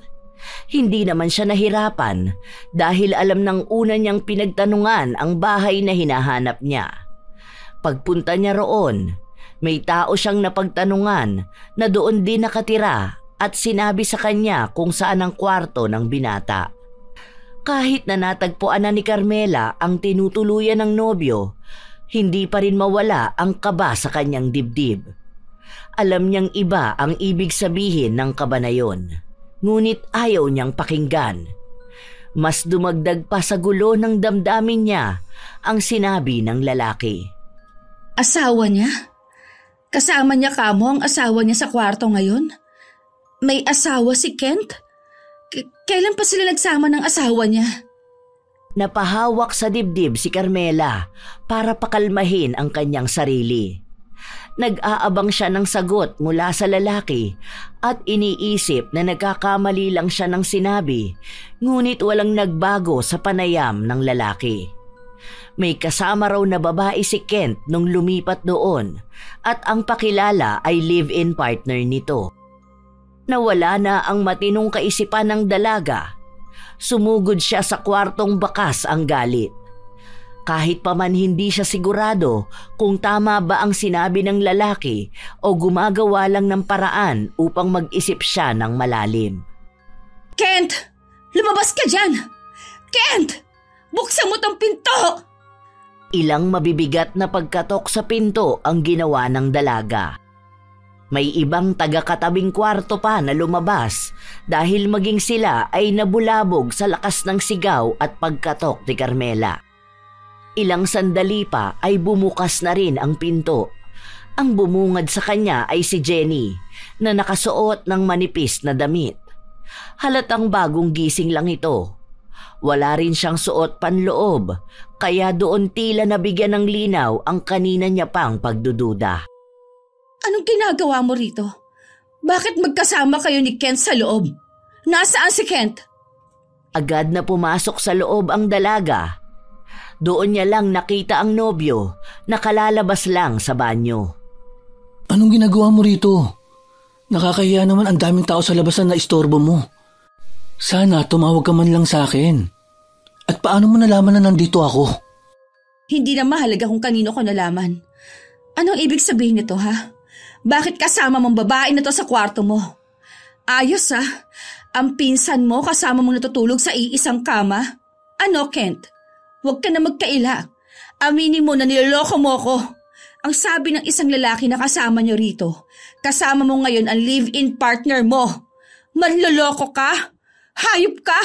Speaker 1: Hindi naman siya nahirapan dahil alam ng una niyang pinagtanungan ang bahay na hinahanap niya. Pagpunta niya roon, may tao siyang napagtanungan na doon din nakatira at sinabi sa kanya kung saan ang kwarto ng binata. Kahit na natagpuan na ni Carmela ang tinutuluyan ng nobyo, hindi pa rin mawala ang kaba sa kanyang dibdib. Alam niyang iba ang ibig sabihin ng kaba na yon, ngunit ayaw niyang pakinggan. Mas dumagdag pa sa gulo ng damdamin niya ang sinabi ng lalaki.
Speaker 2: Asawa niya? Kasama niya kamo ang asawa niya sa kwarto ngayon? May asawa si Kent? Kailan pa sila nagsama ng asawa niya?
Speaker 1: Napahawak sa dibdib si Carmela para pakalmahin ang kanyang sarili. Nag-aabang siya ng sagot mula sa lalaki at iniisip na nagkakamali lang siya ng sinabi, ngunit walang nagbago sa panayam ng lalaki. May kasama raw na babae si Kent nung lumipat doon at ang pakilala ay live-in partner nito. Nawala na ang matinong kaisipan ng dalaga. Sumugod siya sa kwartong bakas ang galit. Kahit pa man hindi siya sigurado kung tama ba ang sinabi ng lalaki o gumagawa lang ng paraan upang mag-isip siya ng malalim.
Speaker 2: Kent! Lumabas ka dyan! Kent! Buksan mo tong pinto!
Speaker 1: Ilang mabibigat na pagkatok sa pinto ang ginawa ng dalaga. May ibang taga-katabing kwarto pa na lumabas dahil maging sila ay nabulabog sa lakas ng sigaw at pagkatok ni Carmela. Ilang sandali pa ay bumukas na rin ang pinto. Ang bumungad sa kanya ay si Jenny na nakasuot ng manipis na damit. Halatang bagong gising lang ito. Wala rin siyang suot panloob, kaya doon tila nabigyan ng linaw ang kanina niya pang pagdududa.
Speaker 2: Anong ginagawa mo rito? Bakit magkasama kayo ni Kent sa loob? Nasaan si Kent?
Speaker 1: Agad na pumasok sa loob ang dalaga. Doon niya lang nakita ang nobyo, nakalalabas lang sa banyo.
Speaker 3: Anong ginagawa mo rito? Nakakahiya naman ang daming tao sa labasan na istorbo mo. Sana tumawag ka man lang sa akin. At paano mo nalaman na nandito ako?
Speaker 2: Hindi na mahalaga kung kanino ko nalaman. Anong ibig sabihin nito, ha? Bakit kasama mong babae na to sa kwarto mo? Ayos, ha? Ang pinsan mo kasama mong natutulog sa iisang kama? Ano, Kent? Huwag ka na magkaila. Aminin mo na niloloko mo ko. Ang sabi ng isang lalaki na kasama niyo rito, kasama mo ngayon ang live-in partner mo. Manloloko ka? Hayop ka?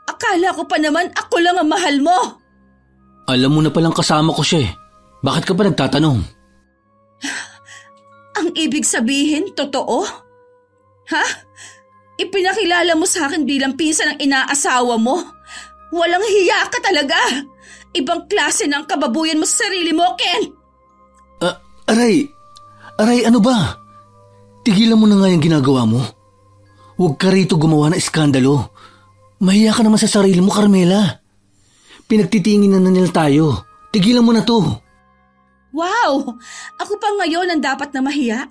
Speaker 2: Akala ko pa naman ako lang ang mahal mo.
Speaker 3: Alam mo na palang kasama ko siya eh. Bakit ka pa nagtatanong?
Speaker 2: Ang ibig sabihin, totoo? Ha? Ipinakilala mo sa akin bilang pinsan ng inaasawa mo? Walang hiya ka talaga. Ibang klase ng kababuyan mo sa sarili mo, Ken.
Speaker 3: Aray, ano ba? Tigilan mo na nga yung ginagawa mo. Huwag ka rito gumawa ng iskandalo. Mahiya ka naman sa sarili mo, Carmela. Pinagtitingin na nila tayo. Tigilan mo na to.
Speaker 2: Wow! Ako pa ngayon ang dapat na mahiya?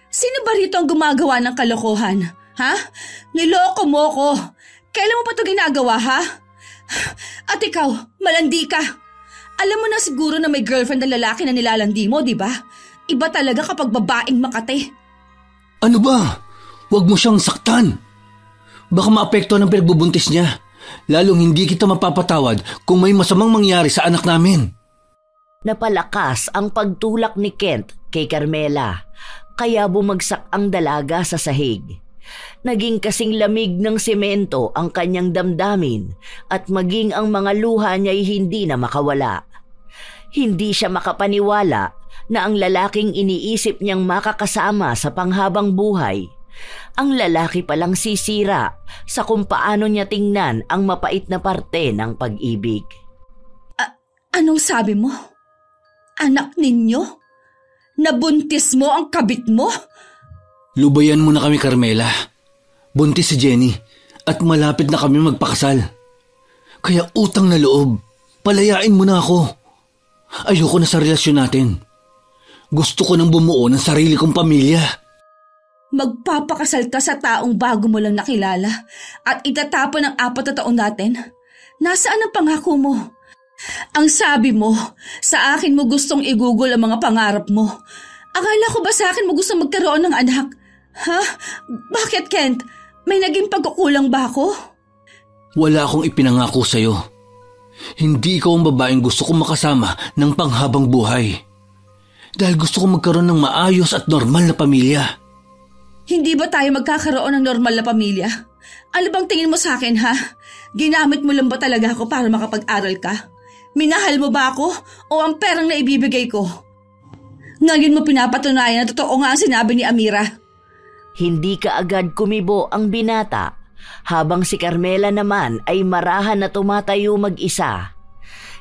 Speaker 2: Sino ba rito ang gumagawa ng kalokohan? Ha? Niloko mo ko. Kailan mo pa ito ginagawa, ha? At ikaw, malandi ka. Alam mo na siguro na may girlfriend na lalaki na nilalandi mo, di ba? Iba talaga kapag babaeng makate.
Speaker 3: Ano ba? Huwag mo siyang saktan. Baka maapekto ng pinagbubuntis niya. Lalong hindi kita mapapatawad kung may masamang mangyari sa anak namin.
Speaker 1: Napalakas ang pagtulak ni Kent kay Carmela, kaya bumagsak ang dalaga sa sahig. Naging kasing lamig ng semento ang kanyang damdamin at maging ang mga luha niya'y hindi na makawala. Hindi siya makapaniwala na ang lalaking iniisip niyang makakasama sa panghabang buhay, ang lalaki palang sisira sa kung paano niya tingnan ang mapait na parte ng pag-ibig.
Speaker 2: Anong sabi mo? Anak ninyo? Nabuntis mo ang kabit mo?
Speaker 3: Lubayan mo na kami, Carmela. Buntis si Jenny at malapit na kami magpakasal. Kaya utang na loob, palayain mo na ako. Ayoko na sa relasyon natin. Gusto ko nang bumuo ng sarili kong pamilya.
Speaker 2: Magpapakasal ka sa taong bago mo lang nakilala at itatapon ang 4 na taon natin? Nasaan ang pangako mo? Ang sabi mo, sa akin mo gustong igugol ang mga pangarap mo. Akala ko ba sa akin mo gustong magkaroon ng anak? Ha? Bakit, Kent? May naging pagkukulang ba ako?
Speaker 3: Wala akong ipinangako sa'yo. Hindi ikaw ang babaeng gusto kong makasama ng panghabang buhay. Dahil gusto kong magkaroon ng maayos at normal na pamilya.
Speaker 2: Hindi ba tayo magkakaroon ng normal na pamilya? Ano bang tingin mo sa akin, ha? Ginamit mo lang ba talaga ako para makapag-aral ka? Minahal mo ba ako o ang perang na ibibigay ko? Ngayon mo pinapatunayan na totoo nga ang sinabi ni Amira.
Speaker 1: Hindi kaagad kumibo ang binata, habang si Carmela naman ay marahan na tumatayo mag-isa.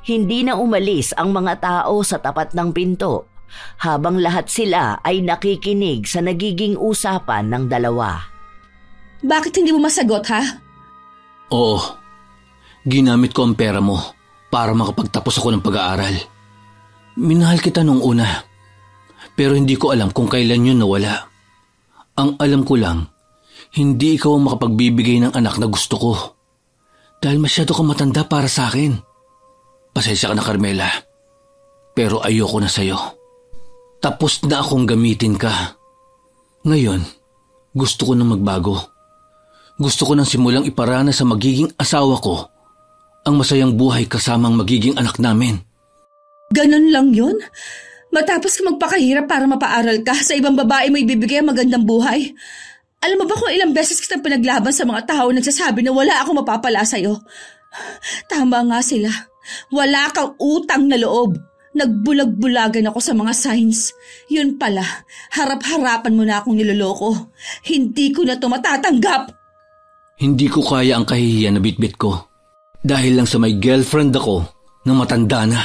Speaker 1: Hindi na umalis ang mga tao sa tapat ng pinto, habang lahat sila ay nakikinig sa nagiging usapan ng dalawa.
Speaker 2: Bakit hindi mo masagot, ha?
Speaker 3: Oo, ginamit ko ang pera mo para makapagtapos ako ng pag-aaral. Minahal kita nung una, pero hindi ko alam kung kailan yun nawala. Ang alam ko lang, hindi ikaw ang makapagbibigay ng anak na gusto ko. Dahil masyado kang matanda para sa akin. Pasensya ka na, Carmela. Pero ayoko na sa'yo. Tapos na akong gamitin ka. Ngayon, gusto ko nang magbago. Gusto ko nang simulang iparana sa magiging asawa ko ang masayang buhay kasamang magiging anak namin.
Speaker 2: Ganon lang yun? Matapos ka magpakahirap para mapaaral ka, sa ibang babae mo ibibigay ang magandang buhay? Alam mo ba kung ilang beses kitang pinaglaban sa mga tao nagsasabi na wala akong mapapala sa'yo? Tama nga sila. Wala kang utang na loob. Nagbulag-bulagan ako sa mga signs. Yun pala, harap-harapan mo na akong niloloko. Hindi ko na ito matatanggap.
Speaker 3: Hindi ko kaya ang kahihiyan na bitbit ko. Dahil lang sa may girlfriend ako na matanda na.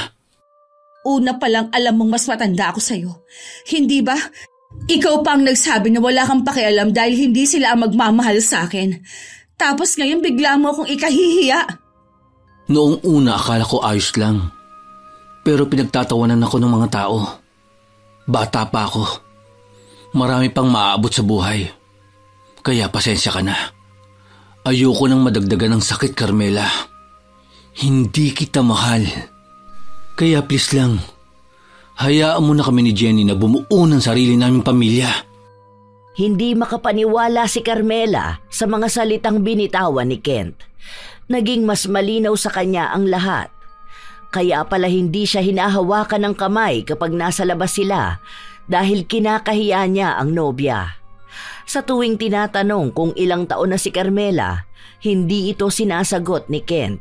Speaker 2: Una pa lang alam mong mas matanda ako sa'yo. Hindi ba? Ikaw pa ang nagsabi na wala kang pakialam dahil hindi sila ang magmamahal sa akin. Tapos ngayon bigla mo akong ikahihiya.
Speaker 3: Noong una akala ko ayos lang. Pero pinagtatawanan ako ng mga tao. Bata pa ako. Marami pang maaabot sa buhay. Kaya pasensya ka na. Ayoko nang madagdagan ng sakit, Carmela. Hindi kita mahal. Kaya please lang, hayaan mo na kami ni Jenny na bumuo ng sarili naming pamilya.
Speaker 1: Hindi makapaniwala si Carmela sa mga salitang binitawan ni Kent. Naging mas malinaw sa kanya ang lahat. Kaya pala hindi siya hinahawakan ng kamay kapag nasa labas sila dahil kinakahiya niya ang nobya. Sa tuwing tinatanong kung ilang taon na si Carmela, hindi ito sinasagot ni Kent.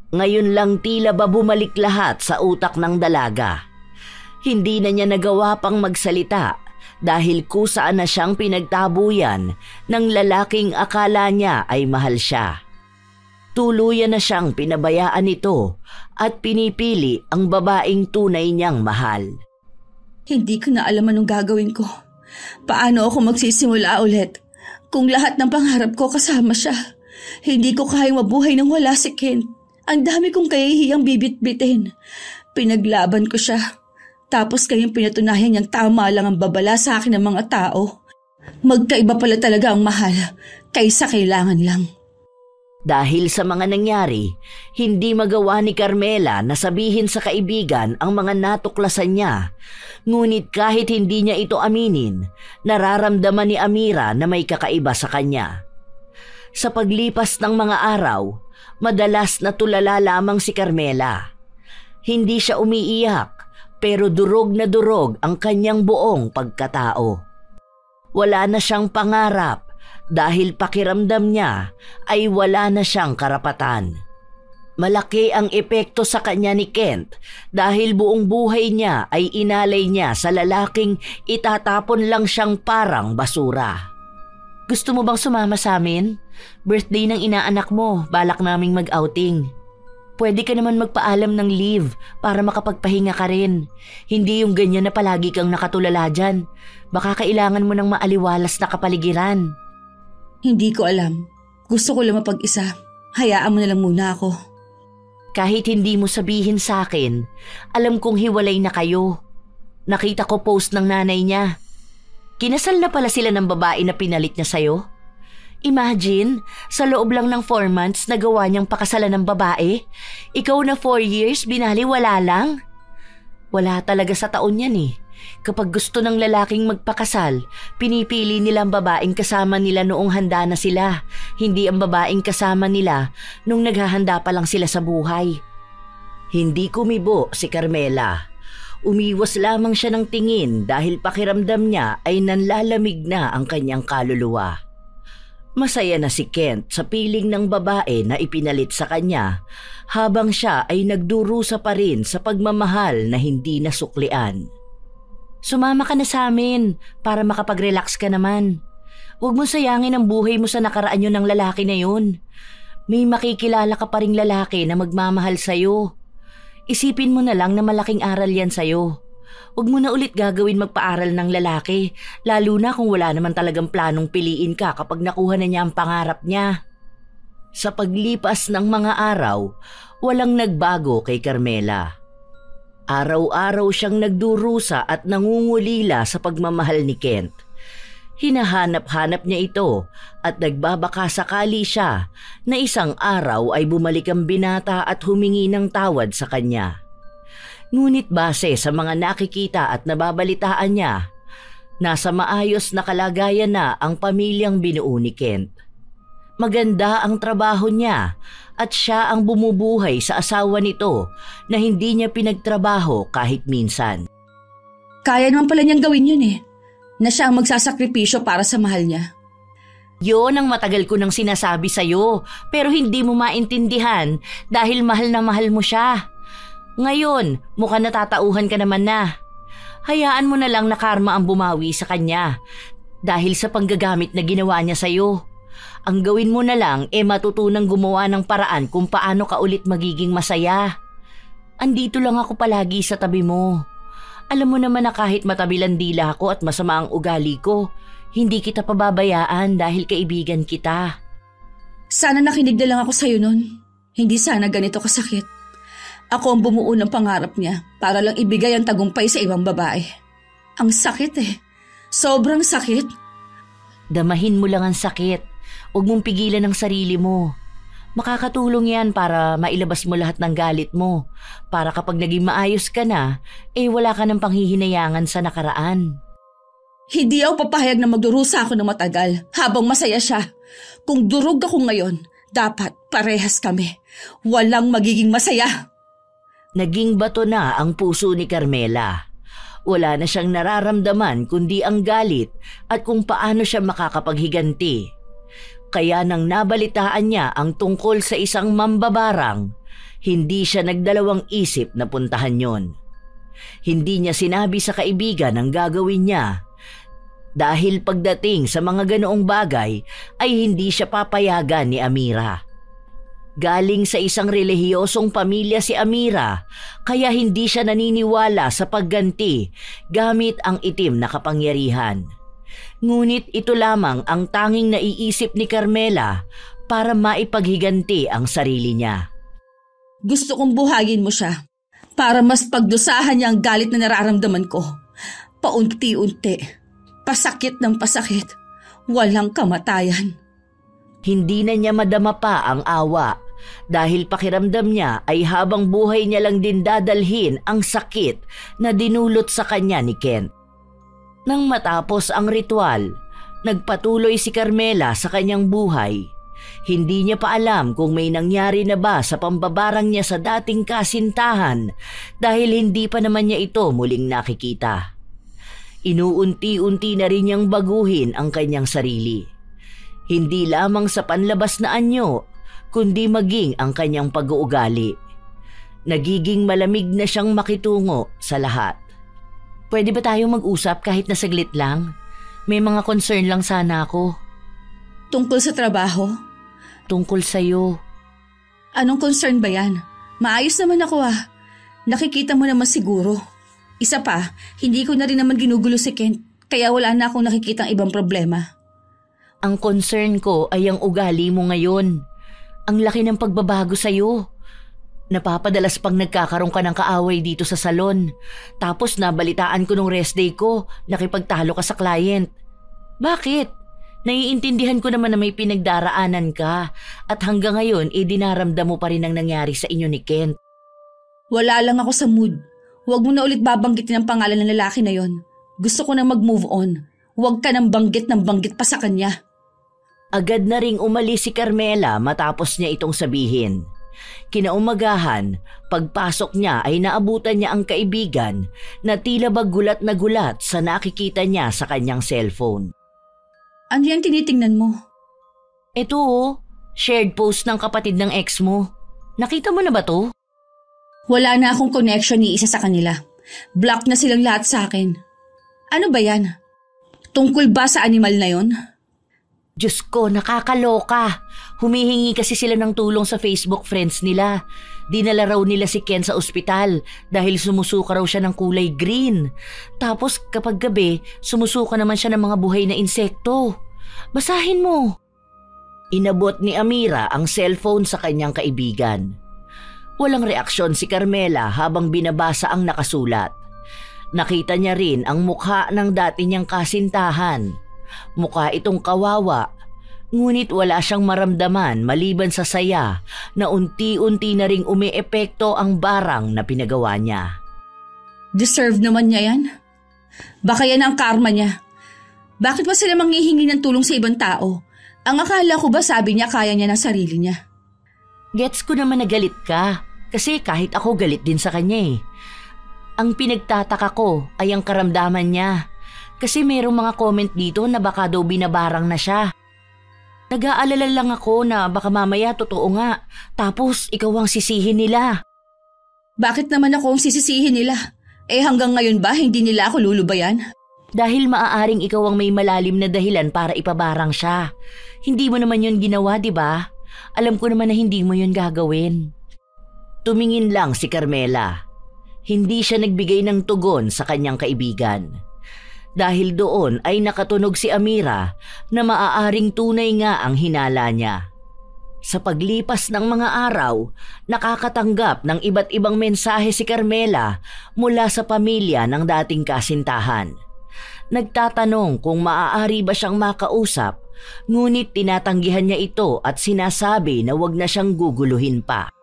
Speaker 1: Ngayon lang tila ba bumalik lahat sa utak ng dalaga. Hindi na niya nagawa pang magsalita dahil kusaan na siyang pinagtabuyan ng lalaking akala niya ay mahal siya. Tuluyan na siyang pinabayaan nito at pinipili ang babaeng tunay niyang mahal.
Speaker 2: Hindi ko na alam anong gagawin ko. Paano ako magsisimula ulit kung lahat ng pangarap ko kasama siya? Hindi ko kayang mabuhay nang wala si Kent. Ang dami kong kahihiyang bibit-bitin. Pinaglaban ko siya. Tapos kayong pinatunayan niyang tama lang ang babala sa akin ng mga tao. Magkaiba pala talaga ang mahal kaysa kailangan lang.
Speaker 1: Dahil sa mga nangyari, hindi magawa ni Carmela na sabihin sa kaibigan ang mga natuklasan niya. Ngunit kahit hindi niya ito aminin, nararamdaman ni Amira na may kakaiba sa kanya. Sa paglipas ng mga araw, madalas na tulala lamang si Carmela. Hindi siya umiiyak, pero durog na durog ang kanyang buong pagkatao. Wala na siyang pangarap dahil pakiramdam niya ay wala na siyang karapatan. Malaki ang epekto sa kanya ni Kent dahil buong buhay niya ay inalay niya sa lalaking itatapon lang siyang parang basura. Gusto mo bang sumama sa amin? Birthday ng inaanak mo, balak naming mag-outing. Pwede ka naman magpaalam ng leave para makapagpahinga ka rin. Hindi yung ganyan na palagi kang nakatulala dyan. Baka kailangan mo ng maaliwalas na kapaligiran.
Speaker 2: Hindi ko alam. Gusto ko lang mapag-isa. Hayaan mo na lang muna ako.
Speaker 1: Kahit hindi mo sabihin sa akin, alam kong hiwalay na kayo. Nakita ko post ng nanay niya. Kinasal na pala sila ng babae na pinalit niya sa'yo. Imagine, sa loob lang ng 4 months nagawa niyang pakasalan ng babae. Ikaw na 4 years, binali wala lang. Wala talaga sa taon yan eh. Kapag gusto ng lalaking magpakasal, pinipili nila ang babaeng kasama nila noong handa na sila, hindi ang babaeng kasama nila nung naghahanda pa lang sila sa buhay. Hindi kumibo si Carmela. Umiwas lamang siya ng tingin dahil pakiramdam niya ay nanlalamig na ang kanyang kaluluwa. Masaya na si Kent sa piling ng babae na ipinalit sa kanya habang siya ay nagdurusa pa rin sa pagmamahal na hindi nasuklian. Sumama ka na sa amin para makapag-relax ka naman. Huwag mo sayangin ang buhay mo sa nakaraan yun ng lalaki na yun. May makikilala ka pa ring lalaki na magmamahal sa'yo. Isipin mo na lang na malaking aral yan sa'yo. Huwag mo na ulit gagawin magpaaral ng lalaki, lalo na kung wala naman talagang planong piliin ka kapag nakuha na niya ang pangarap niya. Sa paglipas ng mga araw, walang nagbago kay Carmela. Araw-araw siyang nagdurusa at nangungulila sa pagmamahal ni Kent. Hinahanap-hanap niya ito at nagbabaka sakali siya na isang araw ay bumalik ang binata at humingi ng tawad sa kanya. Ngunit base sa mga nakikita at nababalitaan niya, nasa maayos na kalagayan na ang pamilyang binuo ni Kent. Maganda ang trabaho niya at siya ang bumubuhay sa asawa nito na hindi niya pinagtrabaho kahit minsan.
Speaker 2: Kaya naman pala niyang gawin yun eh, na siya ang magsasakripisyo para sa mahal niya.
Speaker 1: Yon ang matagal ko nang sinasabi sa'yo pero hindi mo maintindihan dahil mahal na mahal mo siya. Ngayon, mukhang natatauhan ka naman na. Hayaan mo na lang na karma ang bumawi sa kanya dahil sa panggagamit na ginawa niya sa'yo. Ang gawin mo na lang matutunang gumawa ng paraan kung paano ka ulit magiging masaya. Andito lang ako palagi sa tabi mo. Alam mo naman na kahit matabilan dila ako at masama ang ugali ko, hindi kita pababayaan dahil kaibigan kita.
Speaker 2: Sana nakinig na lang ako sa'yo nun. Hindi sana ganito kasakit. Ako ang bumuo ng pangarap niya para lang ibigay ang tagumpay sa ibang babae. Ang sakit Sobrang sakit.
Speaker 1: Damahin mo lang ang sakit. Huwag mong pigilan ang sarili mo. Makakatulong yan para mailabas mo lahat ng galit mo. Para kapag naging maayos ka na, wala ka ng panghihinayangan sa nakaraan.
Speaker 2: Hindi ako papahayag na magdurusa ako ng matagal habang masaya siya. Kung durog ako ngayon, dapat parehas kami. Walang magiging masaya.
Speaker 1: Naging bato na ang puso ni Carmela. Wala na siyang nararamdaman kundi ang galit at kung paano siya makakapaghiganti. Kaya nang nabalitaan niya ang tungkol sa isang mambabarang, hindi siya nagdalawang isip na puntahan yon. Hindi niya sinabi sa kaibigan ang gagawin niya. Dahil pagdating sa mga ganoong bagay ay hindi siya papayagan ni Amira. Galing sa isang relihiyosong pamilya si Amira, kaya hindi siya naniniwala sa pagganti gamit ang itim na kapangyarihan. Ngunit ito lamang ang tanging naiisip ni Carmela para maipaghiganti ang sarili niya.
Speaker 2: Gusto kong buhayin mo siya para mas pagdusahan niya ang galit na nararamdaman ko. Paunti-unti, pasakit ng pasakit, walang kamatayan.
Speaker 1: Hindi na niya madama pa ang awa dahil pakiramdam niya ay habang buhay niya lang din dadalhin ang sakit na dinulot sa kanya ni Kent. Nang matapos ang ritual, nagpatuloy si Carmela sa kanyang buhay. Hindi niya pa alam kung may nangyari na ba sa pambabarang niya sa dating kasintahan dahil hindi pa naman niya ito muling nakikita. Inuunti-unti na rin niyang baguhin ang kanyang sarili. Hindi lamang sa panlabas na anyo, kundi maging ang kanyang pag-uugali. Nagiging malamig na siyang makitungo sa lahat. Pwede ba tayong mag-usap kahit na saglit lang? May mga concern lang sana ako.
Speaker 2: Tungkol sa trabaho?
Speaker 1: Tungkol sa'yo.
Speaker 2: Anong concern ba yan? Maayos naman ako Nakikita mo naman siguro. Isa pa, hindi ko na rin naman ginugulo si Kent, kaya wala na akong nakikitang ibang problema.
Speaker 1: Ang concern ko ay ang ugali mo ngayon. Ang laki ng pagbabago sa'yo. Napapadalas pang nagkakaroon ka ng kaaway dito sa salon. Tapos nabalitaan ko nung rest day ko, nakipagtalo ka sa client. Bakit? Naiintindihan ko naman na may pinagdaraanan ka at hanggang ngayon dinaramdam mo pa rin ang nangyari sa inyo ni Kent.
Speaker 2: Wala lang ako sa mood. Huwag mo na ulit babanggitin ang pangalan ng lalaki na yon. Gusto ko na mag-move on. Huwag ka nang banggit pa sa kanya.
Speaker 1: Agad na ring umalis si Carmela matapos niya itong sabihin. Kinaumagahan, pagpasok niya ay naabutan niya ang kaibigan na tila ba gulat na gulat sa nakikita niya sa kanyang cellphone.
Speaker 2: Ano yan tinitingnan mo?
Speaker 1: Ito shared post ng kapatid ng ex mo. Nakita mo na ba to?
Speaker 2: Wala na akong connection ni isa sa kanila. Block na silang lahat sa akin. Ano ba yan? Tungkol ba sa animal na yon?
Speaker 1: Diyos ko, nakakaloka. Humihingi kasi sila ng tulong sa Facebook friends nila. Dinala raw nila si Ken sa ospital dahil sumusuka raw siya ng kulay green. Tapos kapag gabi, sumusuka naman siya ng mga buhay na insekto. Basahin mo. Inabot ni Amira ang cellphone sa kanyang kaibigan. Walang reaksyon si Carmela habang binabasa ang nakasulat. Nakita niya rin ang mukha ng dati niyang kasintahan. Mukha itong kawawa, ngunit wala siyang maramdaman maliban sa saya na unti-unti na ring umeepekto ang barang na pinagawa niya.
Speaker 2: Deserve naman niya yan. Baka yan ang karma niya. Bakit ba sila manghihingi ng tulong sa ibang tao? Ang akala ko ba sabi niya kaya niya ng sarili niya?
Speaker 1: Gets ko naman na galit ka, kasi kahit ako galit din sa kanya . Ang pinagtataka ko ay ang karamdaman niya. Kasi mayroong mga comment dito na baka daw binabarang na siya. Nag-aalala lang ako na baka mamaya totoo nga, tapos ikaw ang sisihin nila.
Speaker 2: Bakit naman ako ang sisisihin nila? Hanggang ngayon ba hindi nila ako lulubayan?
Speaker 1: Dahil maaaring ikaw ang may malalim na dahilan para ipabarang siya. Hindi mo naman yun ginawa, di ba? Alam ko naman na hindi mo yun gagawin. Tumingin lang si Carmela. Hindi siya nagbigay ng tugon sa kanyang kaibigan. Dahil doon ay nakatunog si Amira na maaaring tunay nga ang hinala niya. Sa paglipas ng mga araw, nakakatanggap ng iba't ibang mensahe si Carmela mula sa pamilya ng dating kasintahan. Nagtatanong kung maaari ba siyang makausap, ngunit tinatanggihan niya ito at sinasabi na wag na siyang guguluhin pa.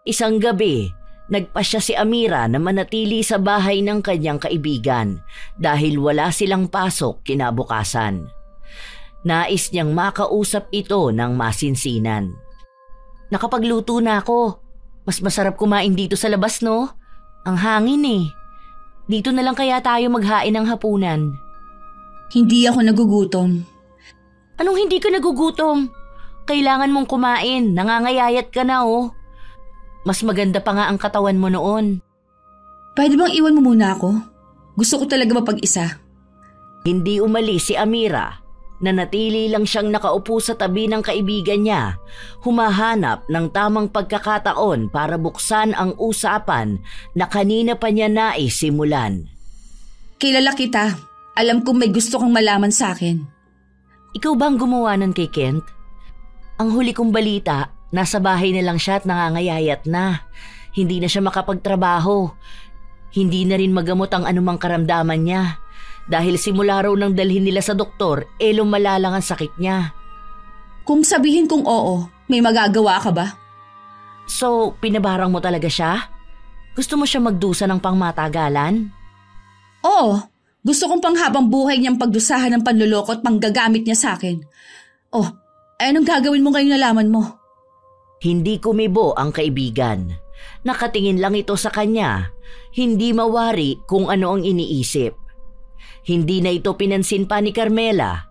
Speaker 1: Isang gabi, nagpasya si Amira na manatili sa bahay ng kanyang kaibigan dahil wala silang pasok kinabukasan. Nais niyang makausap ito ng masinsinan. Nakapagluto na ako. Mas masarap kumain dito sa labas, no? Ang hangin eh. Dito na lang kaya tayo maghain ng hapunan.
Speaker 2: Hindi ako nagugutom.
Speaker 1: Anong hindi ka nagugutom? Kailangan mong kumain. Nangangayayat ka na oh. Mas maganda pa nga ang katawan mo noon.
Speaker 2: Pwede bang iwan mo muna ako? Gusto ko talaga mapag-isa.
Speaker 1: Hindi umalis si Amira. Nanatili lang siyang nakaupo sa tabi ng kaibigan niya, humahanap ng tamang pagkakataon para buksan ang usapan na kanina pa niya nais simulan.
Speaker 2: Kilala kita. Alam kong may gusto kang malaman sa akin.
Speaker 1: Ikaw bang gumawa nun kay Kent? Ang huli kong balita, nasa bahay na lang siya at nangangayayat na. Hindi na siya makapagtrabaho. Hindi na rin magamot ang anumang karamdaman niya. Dahil simula raw nang dalhin nila sa doktor, lumala lang ang sakit niya.
Speaker 2: Kung sabihin kong oo, may magagawa ka ba?
Speaker 1: So, pinabarang mo talaga siya? Gusto mo siya magdusa ng pangmatagalan?
Speaker 2: Oo, gusto kong panghabang buhay niyang pagdusahan ng panluloko at panggagamit niya sa akin. Oh, anong gagawin mo ngayong nalaman mo?
Speaker 1: Hindi kumibo ang kaibigan. Nakatingin lang ito sa kanya. Hindi mawari kung ano ang iniisip. Hindi na ito pinansin pa ni Carmela.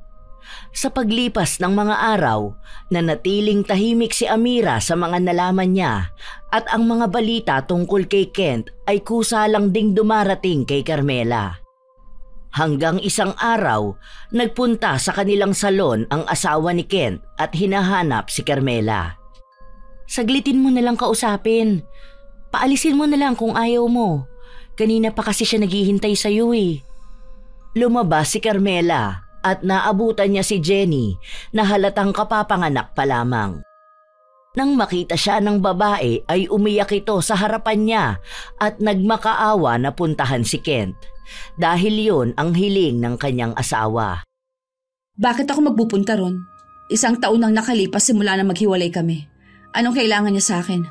Speaker 1: Sa paglipas ng mga araw, nanatiling tahimik si Amira sa mga nalaman niya at ang mga balita tungkol kay Kent ay kusa lang ding dumarating kay Carmela. Hanggang isang araw, nagpunta sa kanilang salon ang asawa ni Kent at hinahanap si Carmela. Saglitin mo na lang kausapin. Paalisin mo na lang kung ayaw mo. Kanina pa kasi siya naghihintay sa'yo eh. Lumabas si Carmela at naabutan niya si Jenny na halatang kapapanganak pa lamang. Nang makita siya ng babae ay umiyak ito sa harapan niya at nagmakaawa na puntahan si Kent dahil yun ang hiling ng kanyang asawa.
Speaker 2: Bakit ako magpupunta ron? 1 taon nang nakalipas simula na maghiwalay kami. Anong kailangan niya sa akin?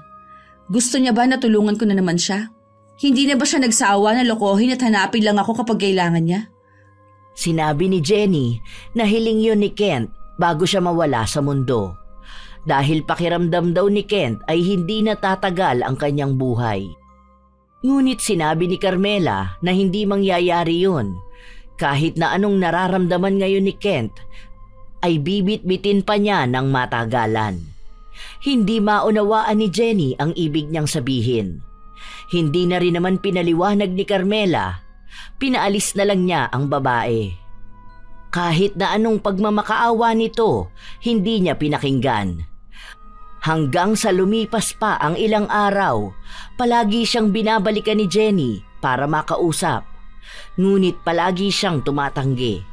Speaker 2: Gusto niya ba na tulungan ko na naman siya? Hindi na ba siya nagsawa na lokohin at hanapin lang ako kapag kailangan niya?
Speaker 1: Sinabi ni Jenny na hiling yun ni Kent bago siya mawala sa mundo. Dahil pakiramdam daw ni Kent ay hindi natatagal ang kanyang buhay. Ngunit sinabi ni Carmela na hindi mangyayari yun. Kahit na anong nararamdaman ngayon ni Kent, ay bibit-bitin pa niya ng matagalan. Hindi maunawaan ni Jenny ang ibig niyang sabihin. Hindi na rin naman pinaliwanag ni Carmela. Pinaalis na lang niya ang babae. Kahit na anong pagmamakaawa nito, hindi niya pinakinggan. Hanggang sa lumipas pa ang ilang araw, palagi siyang binabalikan ni Jenny para makausap. Ngunit palagi siyang tumatanggi.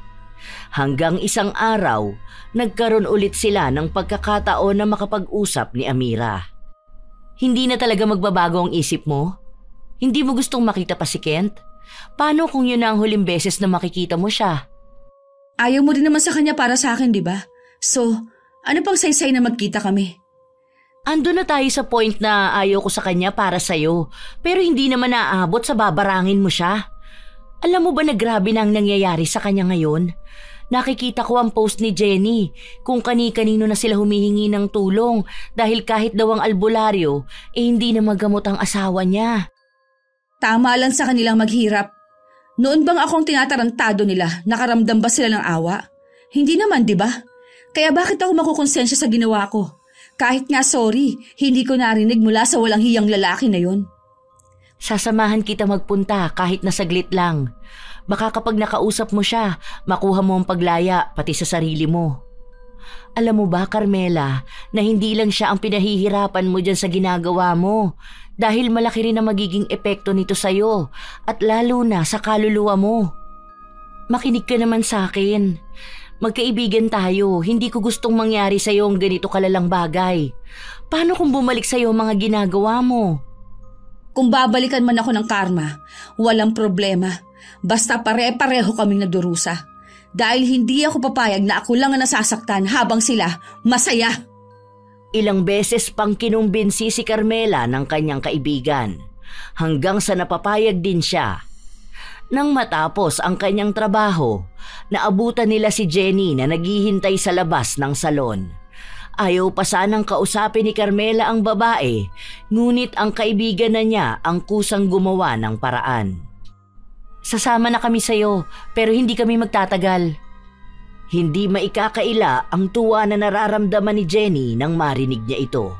Speaker 1: Hanggang isang araw, nagkaroon ulit sila ng pagkakataon na makapag-usap ni Amira. Hindi na talaga magbabago ang isip mo? Hindi mo gustong makita pa si Kent? Paano kung yun na ang huling beses na makikita mo siya?
Speaker 2: Ayaw mo din naman sa kanya para sa akin, di ba? So, ano pang saysay na magkita kami?
Speaker 1: Ando na tayo sa point na ayaw ko sa kanya para sa'yo, pero hindi naman naaabot sa babarangin mo siya. Alam mo ba na grabe na ang nangyayari sa kanya ngayon? Nakikita ko ang post ni Jenny kung kani-kanino na sila humihingi ng tulong dahil kahit daw ang albularyo, hindi na magamot ang asawa niya.
Speaker 2: Tama lang sa kanilang maghirap. Noon bang akong tinatarantado nila, nakaramdam ba sila ng awa? Hindi naman, di ba? Kaya bakit ako makukonsensya sa ginawa ko? Kahit nga sorry, hindi ko narinig mula sa walang hiyang lalaki na yon.
Speaker 1: Sasamahan kita magpunta kahit na saglit lang. Baka kapag nakausap mo siya, makuha mo ang paglaya pati sa sarili mo. Alam mo ba, Carmela, na hindi lang siya ang pinahihirapan mo dyan sa ginagawa mo dahil malaki rin ang magiging epekto nito sa'yo at lalo na sa kaluluwa mo. Makinig ka naman sa akin. Magkaibigan tayo, hindi ko gustong mangyari sa'yo ang ganito kalalang bagay. Paano kung bumalik sa'yo ang mga ginagawa mo?
Speaker 2: Kung babalikan man ako ng karma, walang problema. Basta pare-pareho kaming nadurusa. Dahil hindi ako papayag na ako lang ang nasasaktan habang sila masaya.
Speaker 1: Ilang beses pang kinumbinsi si Carmela ng kanyang kaibigan hanggang sa napapayag din siya. Nang matapos ang kanyang trabaho, naabutan nila si Jenny na naghihintay sa labas ng salon. Ayaw pa sanang kausapin ni Carmela ang babae, ngunit ang kaibigan na niya ang kusang gumawa ng paraan. Sasama na kami sa'yo pero hindi kami magtatagal. Hindi maikakaila ang tuwa na nararamdaman ni Jenny nang marinig niya ito.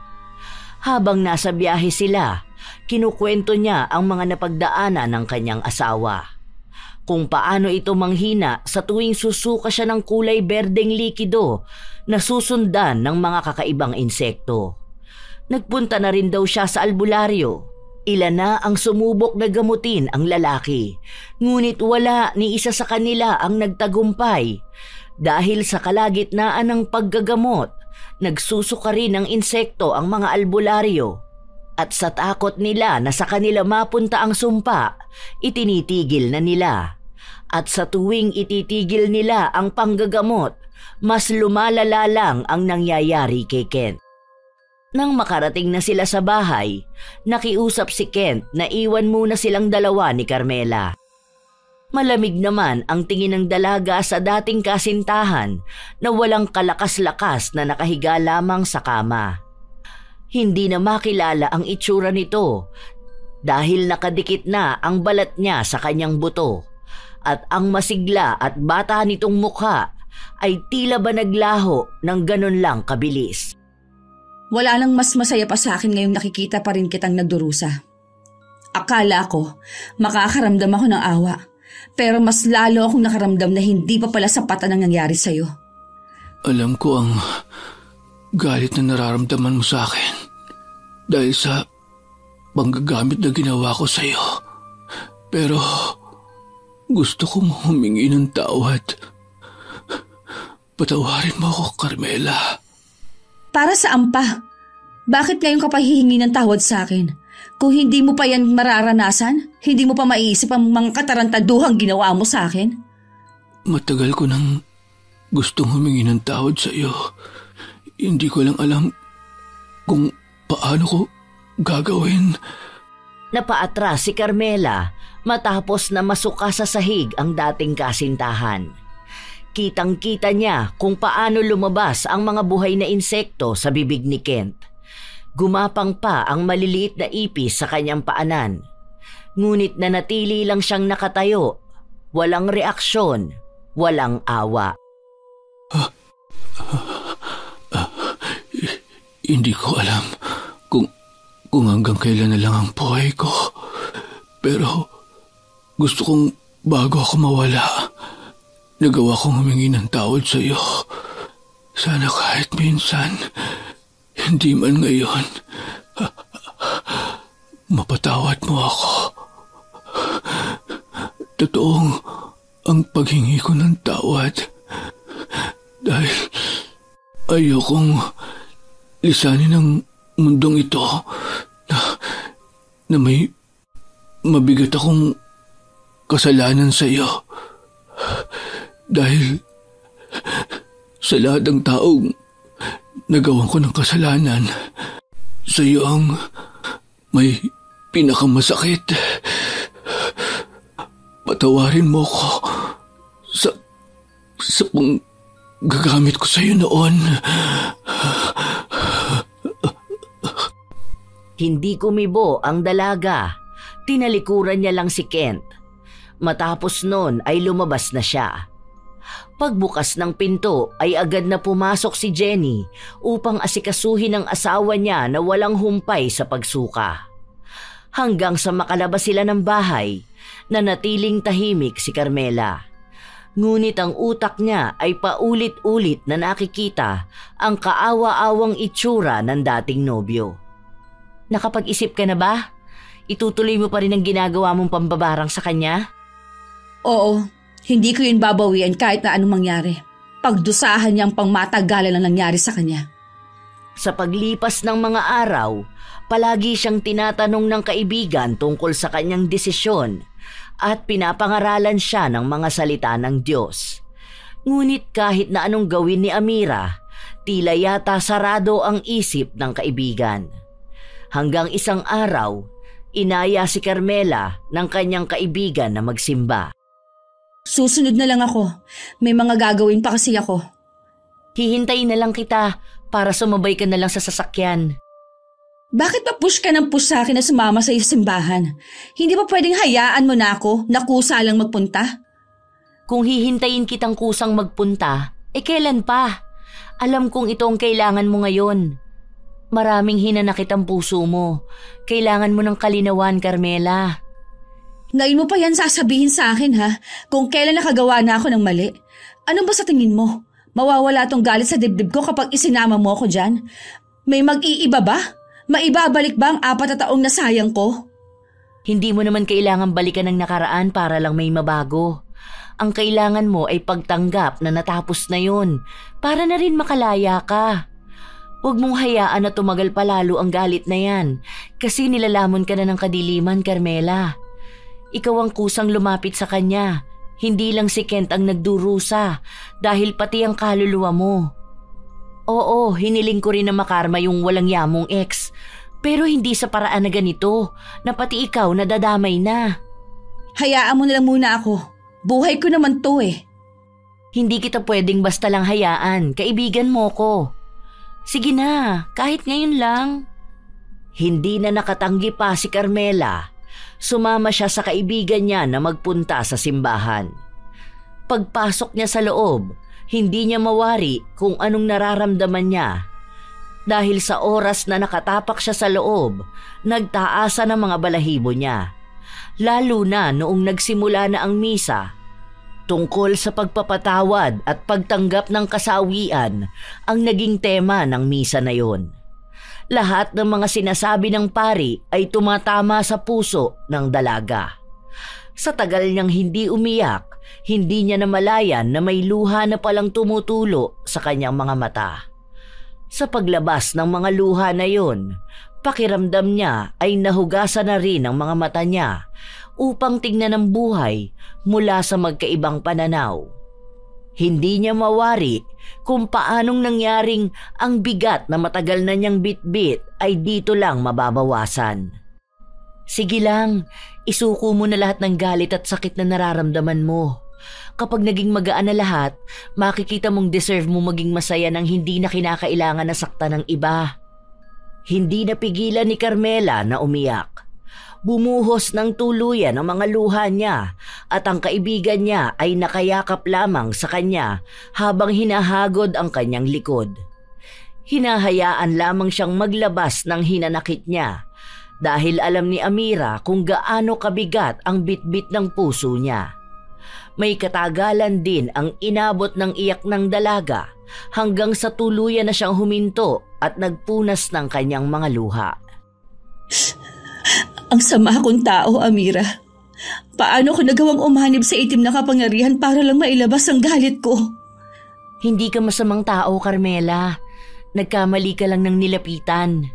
Speaker 1: Habang nasa biyahe sila, kinukwento niya ang mga napagdaanan ng kanyang asawa. Kung paano ito manghina sa tuwing susuka siya ng kulay berdeng likido na susundan ng mga kakaibang insekto. Nagpunta na rin daw siya sa albularyo. Ilan na ang sumubok na gamutin ang lalaki, ngunit wala ni isa sa kanila ang nagtagumpay. Dahil sa kalagitnaan ng paggagamot, nagsusuka rin ng insekto ang mga albularyo. At sa takot nila na sa kanila mapunta ang sumpa, itinitigil na nila. At sa tuwing ititigil nila ang panggagamot, mas lumalala lang ang nangyayari kay Kent. Nang makarating na sila sa bahay, nakiusap si Kent na iwan muna silang dalawa ni Carmela. Malamig naman ang tingin ng dalaga sa dating kasintahan na walang kalakas-lakas na nakahiga lamang sa kama. Hindi na makilala ang itsura nito dahil nakadikit na ang balat niya sa kanyang buto at ang masigla at bata nitong mukha ay tila ba naglaho ng ganun lang kabilis.
Speaker 2: Wala nang mas masaya pa sa akin ngayong nakikita pa rin kitang nagdurusa. Akala ko makakaramdam ako ng awa, pero mas lalo akong nakaramdam na hindi pa pala sapat ang nangyari sa'yo.
Speaker 3: Alam ko ang galit na nararamdaman mo sa akin dahil sa panggagamit na ginawa ko sa'yo. Pero gusto kong humingi ng tawad. Patawarin mo ako, Carmela.
Speaker 2: Para saan pa? Bakit ngayon ka pa hihingi ng tawad sa akin? Kung hindi mo pa yan mararanasan, hindi mo pa maiisip ang mga katarantaduhang ginawa mo sa akin?
Speaker 3: Matagal ko nang gustong humingi ng tawad sa iyo. Hindi ko lang alam kung paano ko gagawin.
Speaker 1: Napaatras si Carmela matapos na masuka sa sahig ang dating kasintahan. Kitang-kita niya kung paano lumabas ang mga buhay na insekto sa bibig ni Kent. Gumapang pa ang maliliit na ipis sa kanyang paanan. Ngunit nanatili lang siyang nakatayo. Walang reaksyon, walang awa.
Speaker 3: Hindi ko alam kung hanggang kailan na lang ang buhay ko. Pero gusto kong bago ako mawala, nagawa kong humingi ng tawad sa iyo. Sana kahit minsan, hindi man ngayon, mapatawad mo ako. Totoong ang paghingi ko ng tawad dahil ayokong lisanin ang mundong ito na may mabigat akong kasalanan sa iyo. Dahil sa lahat ng taong nagawan ko ng kasalanan, sa iyo ang may pinakamasakit. Patawarin mo ko sa panggagamit ko sa iyo noon.
Speaker 1: Hindi kumibo ang dalaga. Tinalikuran niya lang si Kent. Matapos nun ay lumabas na siya. Pagbukas ng pinto ay agad na pumasok si Jenny upang asikasuhin ang asawa niya na walang humpay sa pagsuka. Hanggang sa makalabas sila ng bahay, nanatiling tahimik si Carmela. Ngunit ang utak niya ay paulit-ulit na nakikita ang kaawa-awang itsura ng dating nobyo. Nakapag-isip ka na ba? Itutuloy mo pa rin ang ginagawa mong pambabarang sa kanya?
Speaker 2: Oo, hindi ko yun babawian kahit na anong mangyari. Pagdusahan niyang pangmatagalan ang nangyari sa kanya.
Speaker 1: Sa paglipas ng mga araw, palagi siyang tinatanong ng kaibigan tungkol sa kanyang desisyon at pinapangaralan siya ng mga salita ng Diyos. Ngunit kahit na anong gawin ni Amira, tila yata sarado ang isip ng kaibigan. Hanggang isang araw, inaya si Carmela ng kanyang kaibigan na magsimba.
Speaker 2: Susunod na lang ako. May mga gagawin pa kasi ako.
Speaker 1: Hihintayin na lang kita para sumabay ka na lang sa sasakyan.
Speaker 2: Bakit pa push ka ng push sa akin na sumama sa simbahan? Hindi ba pwedeng hayaan mo na ako na kusa lang magpunta?
Speaker 1: Kung hihintayin kitang kusang magpunta, kailan pa? Alam kong ito ang kailangan mo ngayon. Maraming hinanakit ang puso mo. Kailangan mo ng kalinawan, Carmela.
Speaker 2: Ngayon mo pa yan sasabihin sa akin ha? Kung kailan nakagawa na ako ng mali. Ano ba sa tingin mo? Mawawala tong galit sa dibdib ko kapag isinama mo ako dyan? May mag-iiba ba? Maibabalik ba ang 4 na taong nasayang ko?
Speaker 1: Hindi mo naman kailangan balikan ng nakaraan para lang may mabago. Ang kailangan mo ay pagtanggap na natapos na yun para na rin makalaya ka. Huwag mong hayaan na tumagal pa lalo ang galit na yan kasi nilalamon ka na ng kadiliman, Carmela. Ikaw ang kusang lumapit sa kanya. Hindi lang si Kent ang nagdurusa dahil pati ang kaluluwa mo. Oo, hiniling ko rin na makarma yung walang yamong ex. Pero hindi sa paraan na ganito, na pati ikaw nadadamay na.
Speaker 2: Hayaan mo na lang muna ako. Buhay ko naman to eh.
Speaker 1: Hindi kita pwedeng basta lang hayaan, kaibigan mo ko. Sige na, kahit ngayon lang. Hindi na nakatanggi pa si Carmela. Sumama siya sa kaibigan niya na magpunta sa simbahan. Pagpasok niya sa loob, hindi niya mawari kung anong nararamdaman niya. Dahil sa oras na nakatapak siya sa loob, nagtaasa ng mga balahibo niya. Lalo na noong nagsimula na ang misa. Tungkol sa pagpapatawad at pagtanggap ng kasawian ang naging tema ng misa na yon. Lahat ng mga sinasabi ng pari ay tumatama sa puso ng dalaga. Sa tagal niyang hindi umiyak, hindi niya namalayan na may luha na palang tumutulo sa kanyang mga mata. Sa paglabas ng mga luha na yon, pakiramdam niya ay nahugasan na rin ang mga mata niya upang tingnan ang buhay mula sa magkaibang pananaw. Hindi niya mawari kung paanong nangyaring ang bigat na matagal na niyang bitbit ay dito lang mababawasan. Sige lang, isuko mo na lahat ng galit at sakit na nararamdaman mo. Kapag naging magaan na lahat, makikita mong deserve mo maging masaya nang hindi na kinakailangan na sakta ng iba. Hindi napigilan ni Carmela na umiyak. Bumuhos ng tuluyan ang mga luha niya at ang kaibigan niya ay nakayakap lamang sa kanya habang hinahagod ang kanyang likod. Hinahayaan lamang siyang maglabas ng hinanakit niya dahil alam ni Amira kung gaano kabigat ang bitbit ng puso niya. May katagalan din ang inabot ng iyak ng dalaga hanggang sa tuluyan na siyang huminto at nagpunas ng kanyang mga luha.
Speaker 2: Ang sama kong tao, Amira. Paano ko nagawang umanib sa itim na kapangyarihan para lang mailabas ang galit ko?
Speaker 1: Hindi ka masamang tao, Carmela. Nagkamali ka lang ng nilapitan.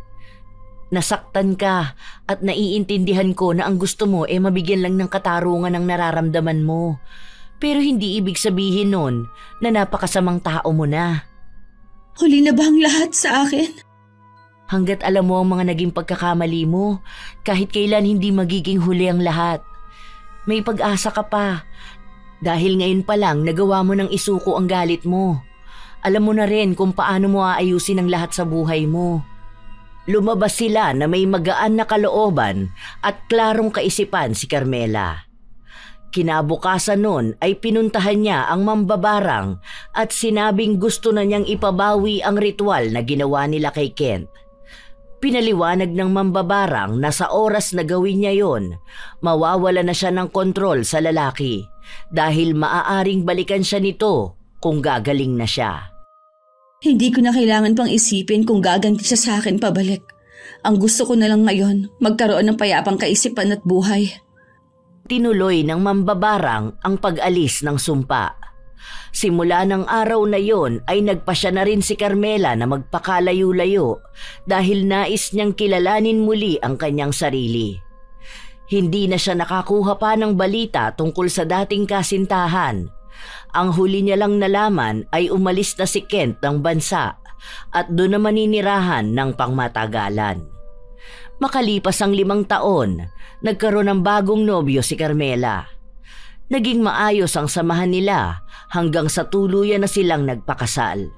Speaker 1: Nasaktan ka at naiintindihan ko na ang gusto mo ay mabigyan lang ng katarungan ng nararamdaman mo. Pero hindi ibig sabihin nun na napakasamang tao mo na.
Speaker 2: Huli na ba ang lahat sa akin?
Speaker 1: Hanggat alam mo ang mga naging pagkakamali mo, kahit kailan hindi magiging huli ang lahat. May pag-asa ka pa. Dahil ngayon pa lang nagawa mo ng isuko ang galit mo. Alam mo na rin kung paano mo aayusin ang lahat sa buhay mo. Lumabas sila na may magaan na kalooban at klarong kaisipan si Carmela. Kinabukasan nun ay pinuntahan niya ang mambabarang at sinabing gusto na niyang ipabawi ang ritual na ginawa nila kay Kent. Pinaliwanag ng mambabarang na sa oras na gawin niya yon, mawawala na siya ng kontrol sa lalaki dahil maaaring balikan siya nito kung gagaling na siya.
Speaker 2: Hindi ko na kailangan pang isipin kung gaganti siya sa akin pabalik. Ang gusto ko na lang ngayon, magkaroon ng payapang kaisipan at buhay.
Speaker 1: Tinuloy ng mambabarang ang pag-alis ng sumpa. Simula ng araw na yon ay nagpasya na rin si Carmela na magpakalayo-layo dahil nais niyang kilalanin muli ang kanyang sarili. Hindi na siya nakakuha pa ng balita tungkol sa dating kasintahan. Ang huli niya lang nalaman ay umalis na si Kent ng bansa at doon na maninirahan ng pangmatagalan. Makalipas ang 5 taon, nagkaroon ng bagong nobyo si Carmela. Naging maayos ang samahan nila hanggang sa tuluyan na silang nagpakasal.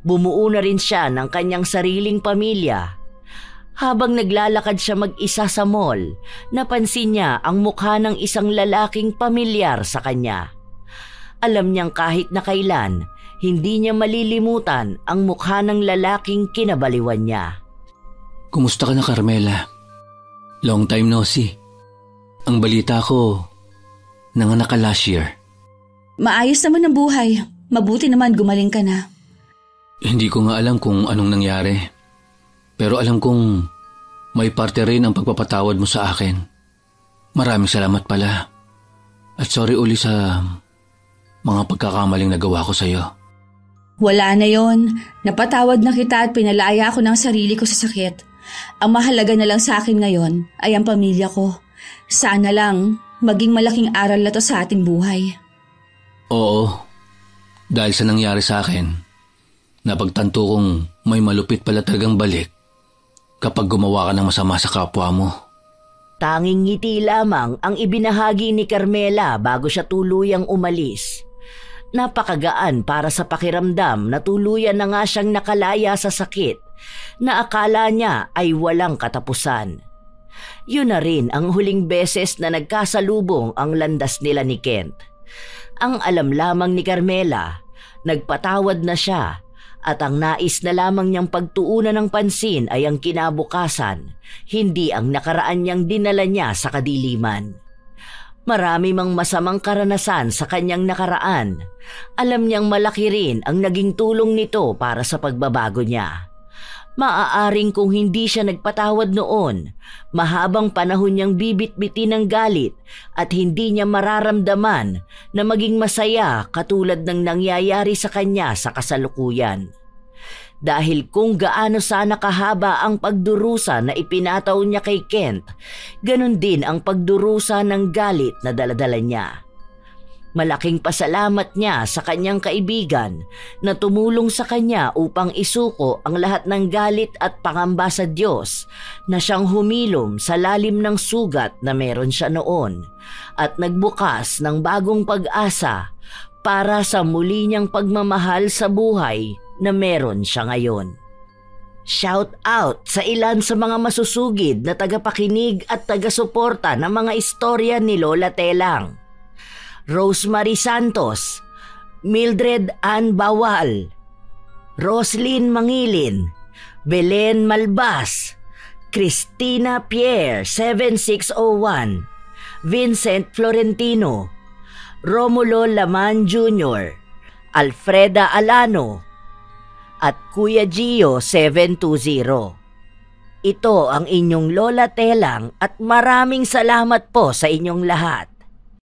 Speaker 1: Bumuo na rin siya ng kanyang sariling pamilya. Habang naglalakad siya mag-isa sa mall, napansin niya ang mukha ng isang lalaking pamilyar sa kanya. Alam niyang kahit na kailan, hindi niya malilimutan ang mukha ng lalaking kinabaliwan niya.
Speaker 3: Kumusta ka na, Carmela? Long time no see. Ang balita ko, nanganak ka last year.
Speaker 2: Maayos naman ang buhay. Mabuti naman gumaling ka na.
Speaker 3: Hindi ko nga alam kung anong nangyari. Pero alam kong may parte rin ang pagpapatawad mo sa akin. Maraming salamat pala. At sorry uli sa mga pagkakamaling nagawa ko sa'yo.
Speaker 2: Wala na yon. Napatawad na kita at pinalaya ko ng sarili ko sa sakit. Ang mahalaga na lang sa akin ngayon ay ang pamilya ko. Sana lang maging malaking aral na to sa ating buhay.
Speaker 3: Oo. Dahil sa nangyari sa akin, napagtanto kong may malupit pala talagang balik kapag gumawa ka ng masama sa kapwa mo.
Speaker 1: Tanging ngiti lamang ang ibinahagi ni Carmela bago siya tuluyang umalis. Napakagaan para sa pakiramdam na tuluyan na nga siyang nakalaya sa sakit na akala niya ay walang katapusan. Yun na rin ang huling beses na nagkasalubong ang landas nila ni Kent. Ang alam lamang ni Carmela, nagpatawad na siya at ang nais na lamang niyang pagtuunan ng pansin ay ang kinabukasan, hindi ang nakaraan niyang dinala niya sa kadiliman. Marami mang masamang karanasan sa kanyang nakaraan. Alam niyang malaki rin ang naging tulong nito para sa pagbabago niya. Maaaring kung hindi siya nagpatawad noon, mahabang panahon niyang bibit-bitin ng galit at hindi niya mararamdaman na maging masaya katulad ng nangyayari sa kanya sa kasalukuyan. Dahil kung gaano sana kahaba ang pagdurusa na ipinataw niya kay Kent, ganun din ang pagdurusa ng galit na daladala niya. Malaking pasalamat niya sa kanyang kaibigan na tumulong sa kanya upang isuko ang lahat ng galit at pangamba sa Diyos na siyang humilom sa lalim ng sugat na meron siya noon at nagbukas ng bagong pag-asa para sa muli niyang pagmamahal sa buhay na meron siya ngayon. Shout out sa ilan sa mga masusugid na tagapakinig at taga-suporta ng mga istorya ni Lola Telang. Rosemary Santos, Mildred Ann Bawal, Roslyn Mangilin, Belen Malbas, Christina Pierre 7601, Vincent Florentino, Romulo Laman Jr., Alfreda Alano, at Kuya Gio 720. Ito ang inyong Lola Telang at maraming salamat po sa inyong lahat.